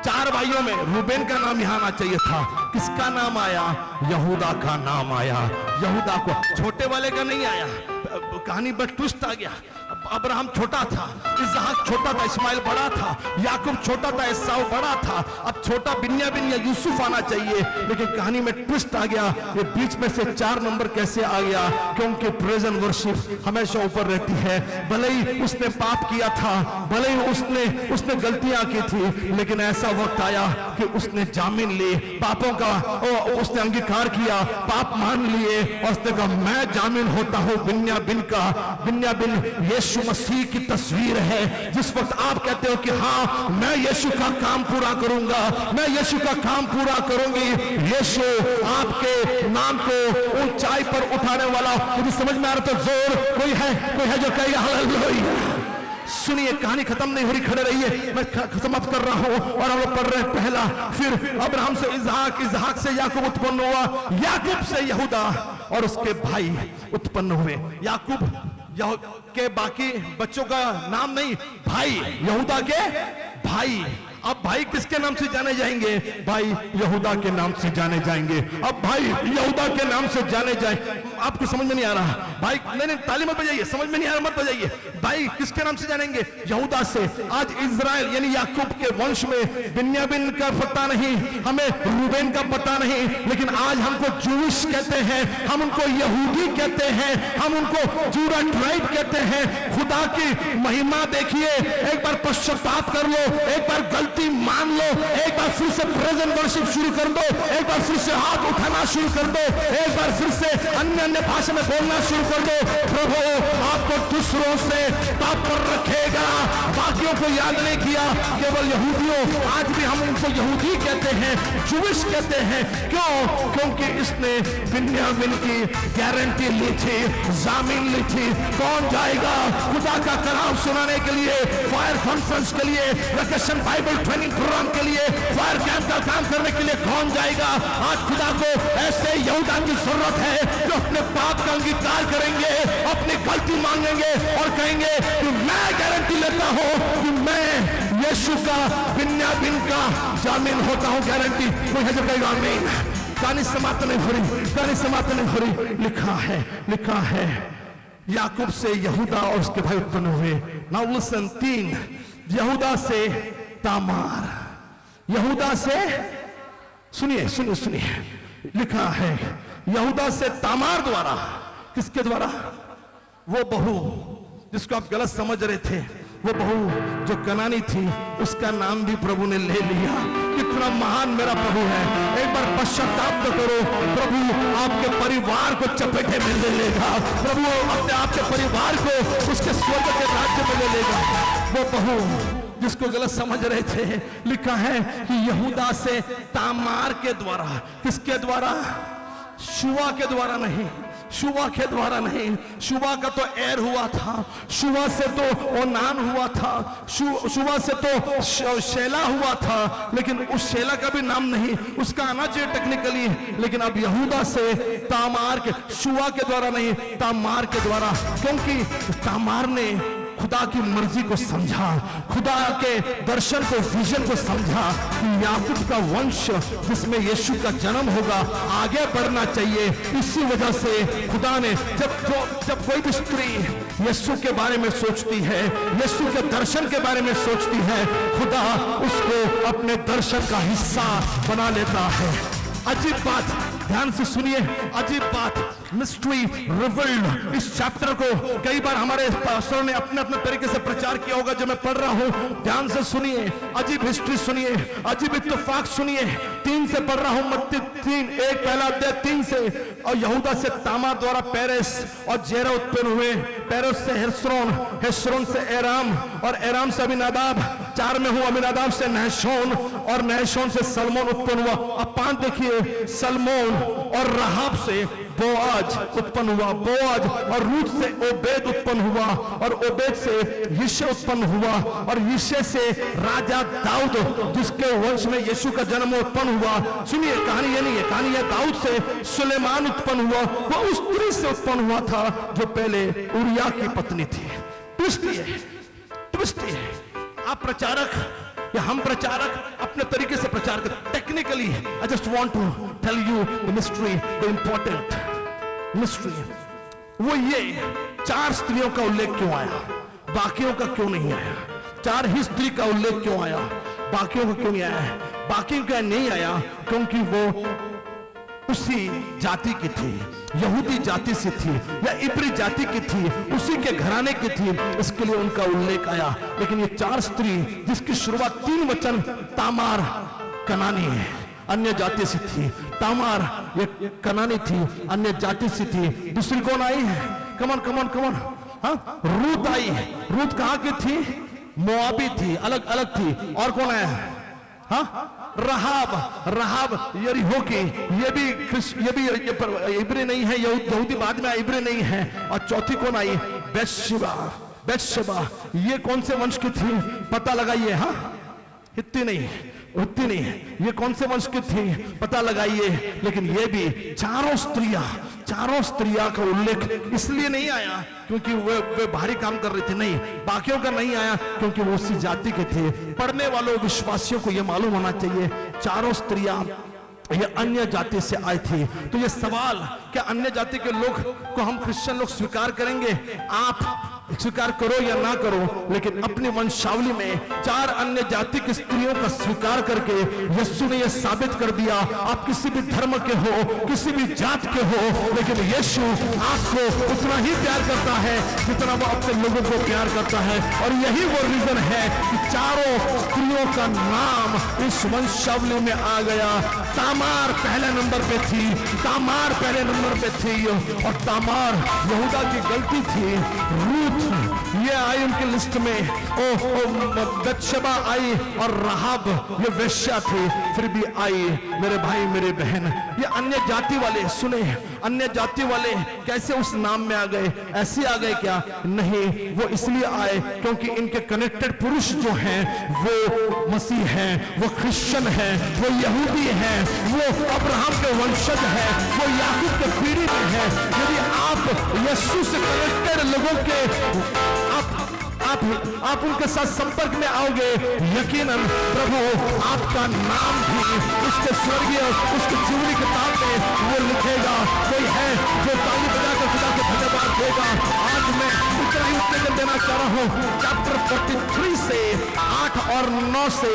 S1: 4 भाइयों में रूबेन का नाम यहां आना चाहिए था। किसका नाम आया? यहूदा का नाम आया। यहूदा को, छोटे वाले का नहीं आया। कहानी पर ट्विस्ट आ गया। अब्राहम छोटा था, इसहाक छोटा था, इस्माइल बड़ा था, याकूब छोटा था, एसाव बड़ा था। अब छोटा बिन्यामिन या यूसुफ आना चाहिए, लेकिन कहानी में ट्विस्ट आ गया। ये बीच में से 4 नंबर कैसे आ गया? क्योंकि प्रेज एंड वर्शिप हमेशा ऊपर रहती है। भले ही उसने पाप किया था, भले ही उसने गलतियां की थी, लेकिन ऐसा वक्त आया कि उसने जामीन ली, पापों का उसने अंगीकार किया, पाप मान लिए, और उसने कहा मैं जामीन होता हूं बिन्यामिन का। बिन्यामिन यीशु मसीह की तस्वीर है। जिस वक्त आप कहते हो कि हाँ मैं यीशु का काम पूरा करूंगा, मैं यीशु का काम पूरा करूंगी, यीशु आपके नाम को ऊंचाई पर उठाने वाला। मुझे समझ में आ रहा तो जोर कोई है जो कहेगा हालेलुया। सुनिए, कहानी खत्म नहीं हो रही, खड़े रहिए, मैं समाप्त कर रहा हूं। और हम लोग पढ़ रहे हैं पहला, फिर अब्राहम से इसहाक, इसहाक से याकूब उत्पन्न हुआ, याकूब से यहूदा और उसके भाई उत्पन्न हुए। याकूब के बाकी बच्चों का नाम नहीं, भाई यहूदा के भाई। अब भाई किसके नाम से जाने जाएंगे? भाई यहूदा के नाम से जाने जाएंगे। अब भाई यहूदा के नाम से जाने जाए। आपको समझ में नहीं आ रहा? भाई नहीं, ताली मत बजाइए, समझ में नहीं आ रहा मत बजाइए। भाई किसके नाम से जानेंगे? यहूदा से। आज इजराइल यानी याकूब के वंश में बिन्यामिन का पता नहीं, हमें रूबेन का पता नहीं, लेकिन आज हमको जूश कहते हैं, हम उनको यहूदी कहते हैं, हम उनको जूरा ट्राइब कहते हैं। खुदा की महिमा देखिए, एक बार पश्चाताप कर लो, एक बार गलती मान लो, एक बार फिर से प्रेजेंट वर्शिप शुरू कर दो, एक बार फिर से हाथ उठाना शुरू कर दो, एक बार फिर से अन्य भाषा में बोलना शुरू कर दो। प्रभु आपको दूसरों से ताप पर रखेगा, बाकियों को याद नहीं किया, केवल यहूदियों। आज भी हम उनको यहूदी कहते हैं, जूविश कहते हैं। क्यों? क्योंकि इसने बिन्यामिन की गारंटी ली थी, जामीन ली थी। कौन जाएगा खुदा का कलाम सुनाने के लिए, फायर कॉन्फ्रेंस के लिए, वेकेशन बाइबल ट्रेनिंग प्रोग्राम के लिए, फायर कैंप का काम करने के लिए कौन जाएगा? आज खुदा को ऐसे यहूदा की जरूरत है जो अपने पाप का अंगीकार करेंगे, अपनी गलती मांगेंगे और कहेंगे कि मैं गारंटी लेता हूं कि मैं यीशु का बिन्यामीन का जामीन होता हूं। गारंटी। कोई है जो कहेगा आमीन। कहानी समाप्त नहीं हो रही, कहानी समाप्त नहीं हो रही। लिखा है याकूब से यहूदा और उसके भाई उत्पन्न हुए। नाउ लिसन, 3 यहूदा से तामार, यहूदा से, सुनिए, लिखा है यहूदा से तामार द्वारा। किसके द्वारा? वो बहू जिसको आप गलत समझ रहे थे, वो बहू जो कनानी थी, उसका नाम भी प्रभु ने ले लिया। कितना महान मेरा प्रभु है। एक बार पश्चाताप तो करो, प्रभु आपके परिवार को चपेटे में ले लेगा। प्रभु अपने आपके परिवार को उसके स्वर्ग के राज्य में ले लेगा। वो बहू जिसको गलत समझ रहे थे, लिखा है कि यहूदा से तामार के द्वारा। किसके द्वारा? शुआ के द्वारा नहीं, शुआ के द्वारा नहीं। शुआ का तो एर हुआ था, शुआ से तो ओनान हुआ था, शुआ से तो शेला हुआ था, लेकिन उस शेला का भी नाम नहीं, उसका आना चाहिए टेक्निकली। लेकिन अब यहूदा से तामार के, शुआ के द्वारा नहीं, तामार के द्वारा। क्योंकि तामार ने खुदा की मर्जी को समझा, खुदा के दर्शन को, विजन को समझा कि याकूब का वंश जिसमें यीशु का जन्म होगा आगे बढ़ना चाहिए। इसी वजह से खुदा ने जब कोई भी स्त्री यीशु के बारे में सोचती है, यीशु के दर्शन के बारे में सोचती है, खुदा उसको अपने दर्शन का हिस्सा बना लेता है। अजीब बात, ध्यान से सुनिए, अजीब बात, मिस्ट्री रिवील्ड। इस चैप्टर को कई बार हमारे पास्टर ने अपने अपने तरीके से प्रचार किया होगा, जो मैं पढ़ रहा हूं। ध्यान से सुनिए, अजीब हिस्ट्री सुनिए, अजीब इत्तेफाक सुनिए। 3 से पढ़ रहा हूं, मत्ती 3, 1 पहला अध्याय 3 से। और यहूदा से तामार द्वारा पेरेस और जेरह उत्पन्न हुए। पेरेस से हेस्रोन, हेस्रोन से एराम, और एराम से अमीनादाब। 4 में हूं, अमीनादाब से नहशोन, और नहशोन से सलमोन उत्पन्न हुआ। अब 5 देखिए, सलमोन और राहाब से बोआज उत्पन्न हुआ। बोआज और रूत से ओबेद उत्पन्न हुआ, और ओबेद से यिशे उत्पन्न हुआ, और यिशे से राजा दाऊद, जिसके वंश में यीशु का जन्म उत्पन्न हुआ। सुनिए, कहानी ये नहीं है, कहानी है दाऊद से सुलेमान उत्पन्न हुआ। वो उस स्त्री से उत्पन्न हुआ था जो पहले उरिया की पत्नी थी। ट्विस्ट ये आप प्रचारक या हम प्रचारक अपने तरीके से प्रचार करते। Technically I just want to tell you the mystery, the important mystery. वो ये 4 स्त्रियों का उल्लेख क्यों आया, बाकियों का क्यों नहीं आया? 4 ही स्त्री का उल्लेख क्यों आया, बाकियों का क्यों नहीं आया? बाकियों का नहीं आया क्योंकि वो उसी जाति की थी, यहूदी जाति से थी या इब्री जाति की थी, उसी के घराने की थी, इसके लिए उनका उल्लेख आया। लेकिन ये 4 स्त्री जिसकी शुरुआत 3 वचन, तामार कनानी है, अन्य जाति से थी। तामार ये कनानी थी, अन्य जाति से थी। दूसरी कौन आई है? कमन, हाँ, रूत आई। रूत कहाँ की थी? मोआबी थी, अलग अलग थी। और कौन आया? हाँ, रहाब यरीहो की, ये भी इब्री नहीं है, यहूदी बाद में इब्री नहीं है। और चौथी कौन आई? बेतशेबा। ये कौन से वंश की थी? पता लगाइए। हाँ, हित्ती नहीं, ये कौन से वंश की थी? पता लगाइए। लेकिन ये भी चारों स्त्रियां का उल्लेख इसलिए नहीं आया क्योंकि वे भारी काम कर रही थी, नहीं। बाकियों का नहीं आया क्योंकि वो उसी जाति के थे। पढ़ने वालों, विश्वासियों को यह मालूम होना चाहिए, चारों स्त्रियां ये अन्य जाति से आई थी। तो ये सवाल, क्या अन्य जाति के लोग को हम क्रिश्चियन लोग स्वीकार करेंगे? आप स्वीकार करो या ना करो, लेकिन अपनी वंशावली में 4 अन्य जाति की स्त्रियों का स्वीकार करके यीशु ने यह साबित कर दिया, आप किसी भी धर्म के हो, किसी भी जात के हो, लेकिन यीशु आपको उतना ही प्यार करता है जितना वो अपने लोगों को प्यार करता है। और यही वो रीजन है कि चारों स्त्रियों का नाम इस वंशावली में आ गया। तामार पहले नंबर पे थी, और तामार यहूदा की गलती थी। रूत ये आई उनकी लिस्ट में। बत्शेबा आई और राहाब ये वेश्या थी, फिर भी आई। मेरे भाई मेरे बहन, ये अन्य जाति वाले, सुने, अन्य जाति वाले कैसे उस नाम में आ गए? ऐसे आ गए क्या? नहीं, वो इसलिए आए क्योंकि इनके कनेक्टेड पुरुष जो हैं वो मसीह हैं, वो क्रिश्चियन हैं, वो यहूदी हैं, वो अब्राहम के वंशज हैं, वो याकूब के पीढ़ी में हैं। यदि आप यीशु से कनेक्टेड लोगों के आप उनके साथ संपर्क में आओगे, यकीनन प्रभु आपका नाम भी उसके स्वर्गीय, उसकी जीवनी किताब में वो लिखेगा। कोई है जो ताली बजाकर खुदा को धन्यवाद देगा? आज मैं इतना ही उत्तेजन देना चाह रहा हूँ चैप्टर 43 से 8 और 9 से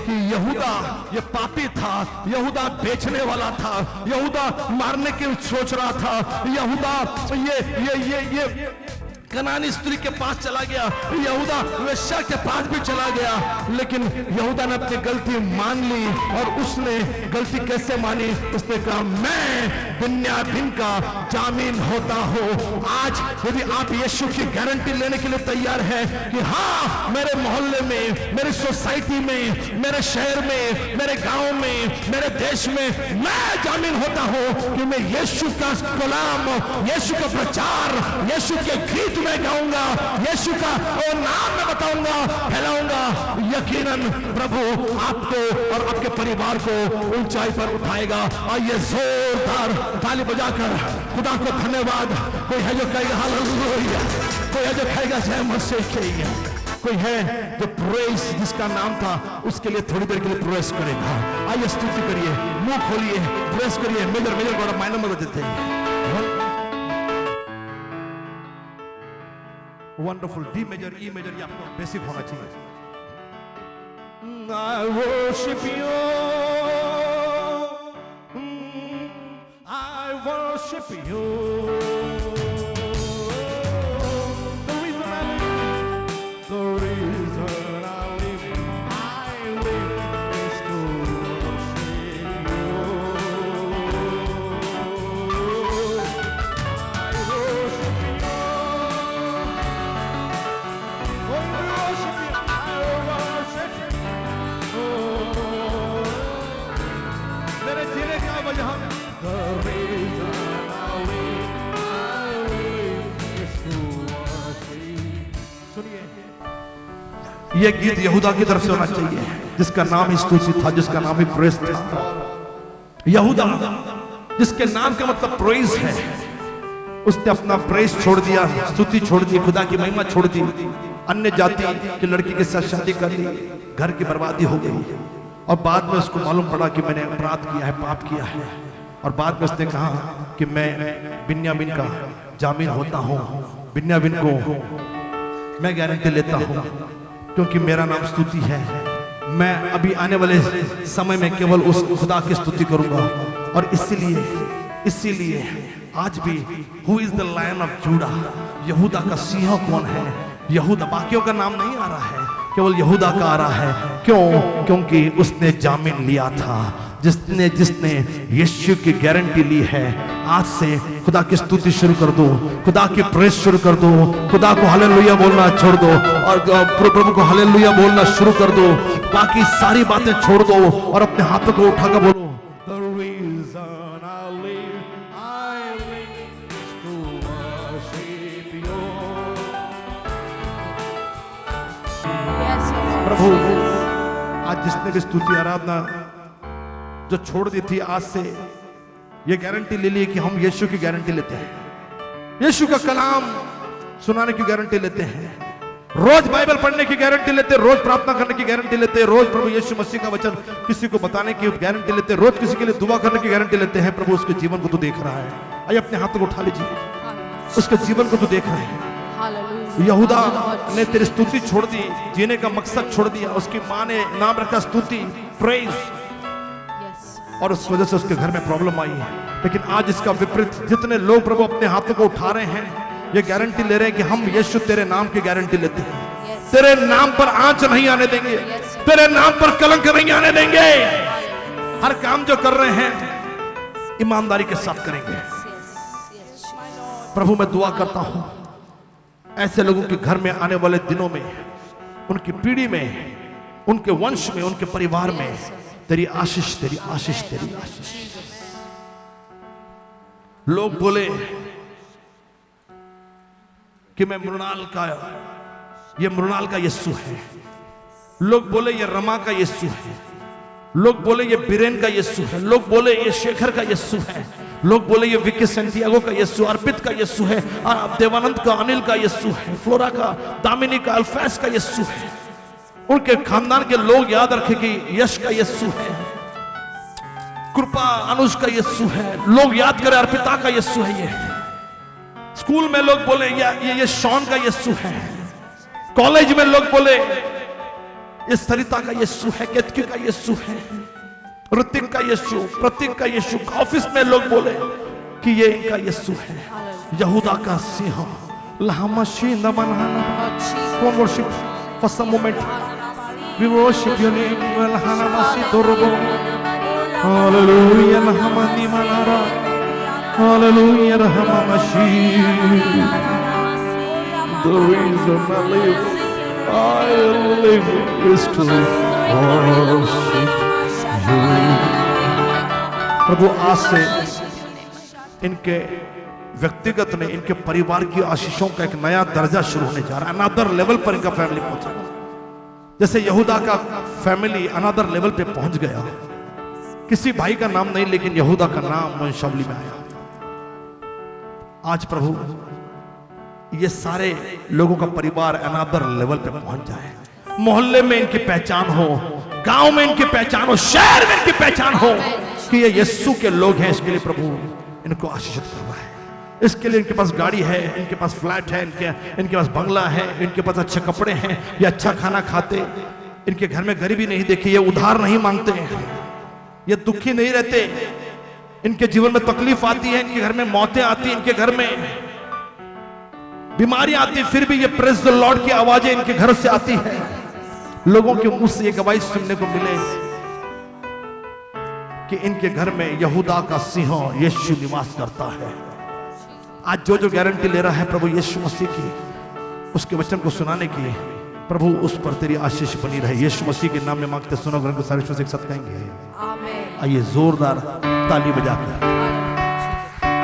S1: कि यहूदा ये पापी था, यहूदा बेचने वाला था, यहूदा मारने की सोच रहा था, यहूदा ये कनानी स्त्री के पास चला गया, यहूदा वेश्या के पास भी चला गया, लेकिन यहूदा ने अपनी गलती मान ली। और उसने गलती कैसे मानी? उसने कहा मैं बिन्यामीन का जामीन होता हूं। आज यदि आप यीशु की गारंटी लेने के लिए तैयार हैं कि हाँ, मेरे मोहल्ले में, मेरी सोसाइटी में, मेरे शहर में, मेरे गांव में, मेरे देश में मैं जामीन होता हूं कि मैं यीशु का कलाम, यीशु का प्रचार, यीशु के गीत मैं गाऊंगा, यीशु का वो नाम मैं बताऊंगा, फैलाऊंगा, यकीनन प्रभु आपको और आपके परिवार को ऊंचाई पर उठाएगा। आइए जोरदार ताली बजाकर खुदा को धन्यवाद। कोई है जो कहेगा हालेलुया, कोई है जो कहेगा जय मसीह की, कोई है जो प्रेस जिसका नाम था उसके लिए थोड़ी देर के लिए प्रेस करेगा। आइए स्तुति करिए, मुंह खोलिए, प्रेस करिए। मेजर बड़ा माइनर में देते हैं। Wonderful. D major, E major, ये आपको बेसिक होना चाहिए। I worship you, I worship you. The reason I live, the reason I live is to worship you. I worship you. मेरे जीने का वजह सुनिए, यह गीत यहूदा की तरफ से होना चाहिए जिसका नाम ही स्तुति था, जिसका नाम ही प्रेस था। यहूदा जिसके नाम का मतलब प्रेस है, उसने अपना प्रेस छोड़ दिया, स्तुति छोड़ दी, खुदा की महिमा छोड़ दी, अन्य जाति की लड़की के साथ शादी कर ली, घर की बर्बादी हो गई। और बाद में उसको मालूम पड़ा कि मैंने अपराध किया है, पाप किया है। और बाद में उसने कहा कि मैं बिन्यामीन का जामीन होता हूँ, बिन्यामीन को मैं गारंटी लेता हूँ क्योंकि मेरा नाम स्तुति है। मैं अभी आने वाले समय में केवल उस खुदा की स्तुति करूंगा। और इसीलिए आज भी who is the lion of Judah, यहूदा का सिंह कौन है? यहूदा, बाकियों का नाम नहीं आ रहा है, केवल यहूदा का आ रहा है। क्यों? क्योंकि उसने जामीन लिया था, जिसने यीशु की गारंटी ली है। आज से खुदा की स्तुति शुरू कर दो, खुदा की प्रेस शुरू कर दो, खुदा को हालेलुया बोलना छोड़ दो और प्रभु को हालेलुया बोलना शुरू कर दो। बाकी सारी बातें छोड़ दो और अपने हाथों को उठाकर बोलो, The reason I live is to worship you. प्रभु आज जिसने भी स्तुति आराधना जो छोड़ दी थी, आज से ये गारंटी ले ली कि हम यीशु की गारंटी लेते हैं, यीशु का कलाम सुनाने की गारंटी लेते हैं, रोज बाइबल पढ़ने की गारंटी लेते हैं, रोज प्रार्थना करने की गारंटी लेते हैं, रोज प्रभु यीशु मसीह का वचन किसी को बताने की गारंटी लेते हैं, रोज किसी के लिए दुआ करने की गारंटी लेते हैं। प्रभु उसके जीवन को तो देख रहा है। आइए अपने हाथों को उठा लीजिए, उसके जीवन को तो देख रहे हैं। यहूदा ने तेरी स्तुति छोड़ दी, जीने का मकसद छोड़ दिया। उसकी माँ ने नाम रखा स्तुति, प्रेज, और उस वजह से उसके घर में प्रॉब्लम आई है। लेकिन आज इसका विपरीत, जितने लोग प्रभु अपने हाथों को उठा रहे हैं, ये गारंटी ले रहे हैं कि हम यीशु तेरे नाम की गारंटी लेते हैं। तेरे नाम पर आंच नहीं आने देंगे, तेरे नाम पर कलंक नहीं आने देंगे। हर काम जो कर रहे हैं ईमानदारी के साथ करेंगे। प्रभु मैं दुआ करता हूं ऐसे लोगों के घर में आने वाले दिनों में, उनकी पीढ़ी में, उनके वंश में, उनके परिवार में तेरी आशीष, तेरी आशीष, तेरी आशीष। लोग बोले कि मैं मृणाल का, ये मृणाल का यीशु है। लोग बोले ये रमा का यीशु है। लोग बोले ये बीरेन का यीशु है। लोग बोले ये शेखर का यीशु है। लोग बोले ये विकी सेंटियागो का यीशु, अर्पित का यीशु है, देवानंद का, अनिल का यीशु है, फ्लोरा का, दामिनी का, अल्फैस का यीशु है। उनके खानदान के लोग याद रखें कि यश का यीशु है, कृपा अनुज का यीशु है। लोग याद करें अर्पिता का यीशु है। ये स्कूल में लोग बोले ये शॉन का यीशु है। कॉलेज में लोग बोले ये सरिता का यीशु है, केतकी का यीशु है, ऋतिक का यीशु, प्रतीक का यीशु। ऑफिस में लोग बोले कि ये इनका यीशु है। यहूदा का Singh, लहामशी नमनहाना। Come on, worship for some moment. We worship your name. Lahanamasi dorobo. Hallelujah, lahamani manara. Hallelujah, lahamamashi. The reason I live is to worship you. प्रभु आज से इनके व्यक्तिगत ने, इनके परिवार की आशीषों का एक नया दर्जा शुरू होने जा रहा है। अनदर लेवल पर इनका फैमिली पहुंचेगा। जैसे यहूदा का फैमिली अनदर लेवल पे पहुंच गया। किसी भाई का नाम नहीं, लेकिन यहूदा का नाम वंशावली में आया। आज प्रभु ये सारे लोगों का परिवार अनदर लेवल पे पहुंच जाए। मोहल्ले में इनकी पहचान हो, गांव में इनकी पहचान हो, शहर में इनकी पहचान हो कि ये यीशु के लोग हैं। इसके लिए प्रभु इनको आशीषित कर रहा है। इसके लिए इनके पास गाड़ी है, इनके पास फ्लैट है, इनके पास बंगला है, इनके पास अच्छे कपड़े हैं, ये अच्छा खाना खाते, इनके घर में गरीबी नहीं देखी, ये उधार नहीं मांगते, ये दुखी नहीं रहते। इनके जीवन में तकलीफ आती है, इनके घर में मौतें आती, इनके घर में बीमारियां आती, फिर भी ये प्रेज द लॉर्ड की आवाजें इनके घर से आती है। लोगों के मुंह से एक आवाज सुनने को मिले कि इनके घर में यहूदा का सिंह यीशु निवास करता है। आज जो जो गारंटी ले रहा है प्रभु यीशु मसीह की, उसके वचन को सुनाने की, प्रभु उस पर तेरी आशीष बनी रहे। यीशु मसीह के नाम में मांगते सुनो, घर को सारे एक साथ कहेंगे आमीन। आइए जोरदार ताली बजाकर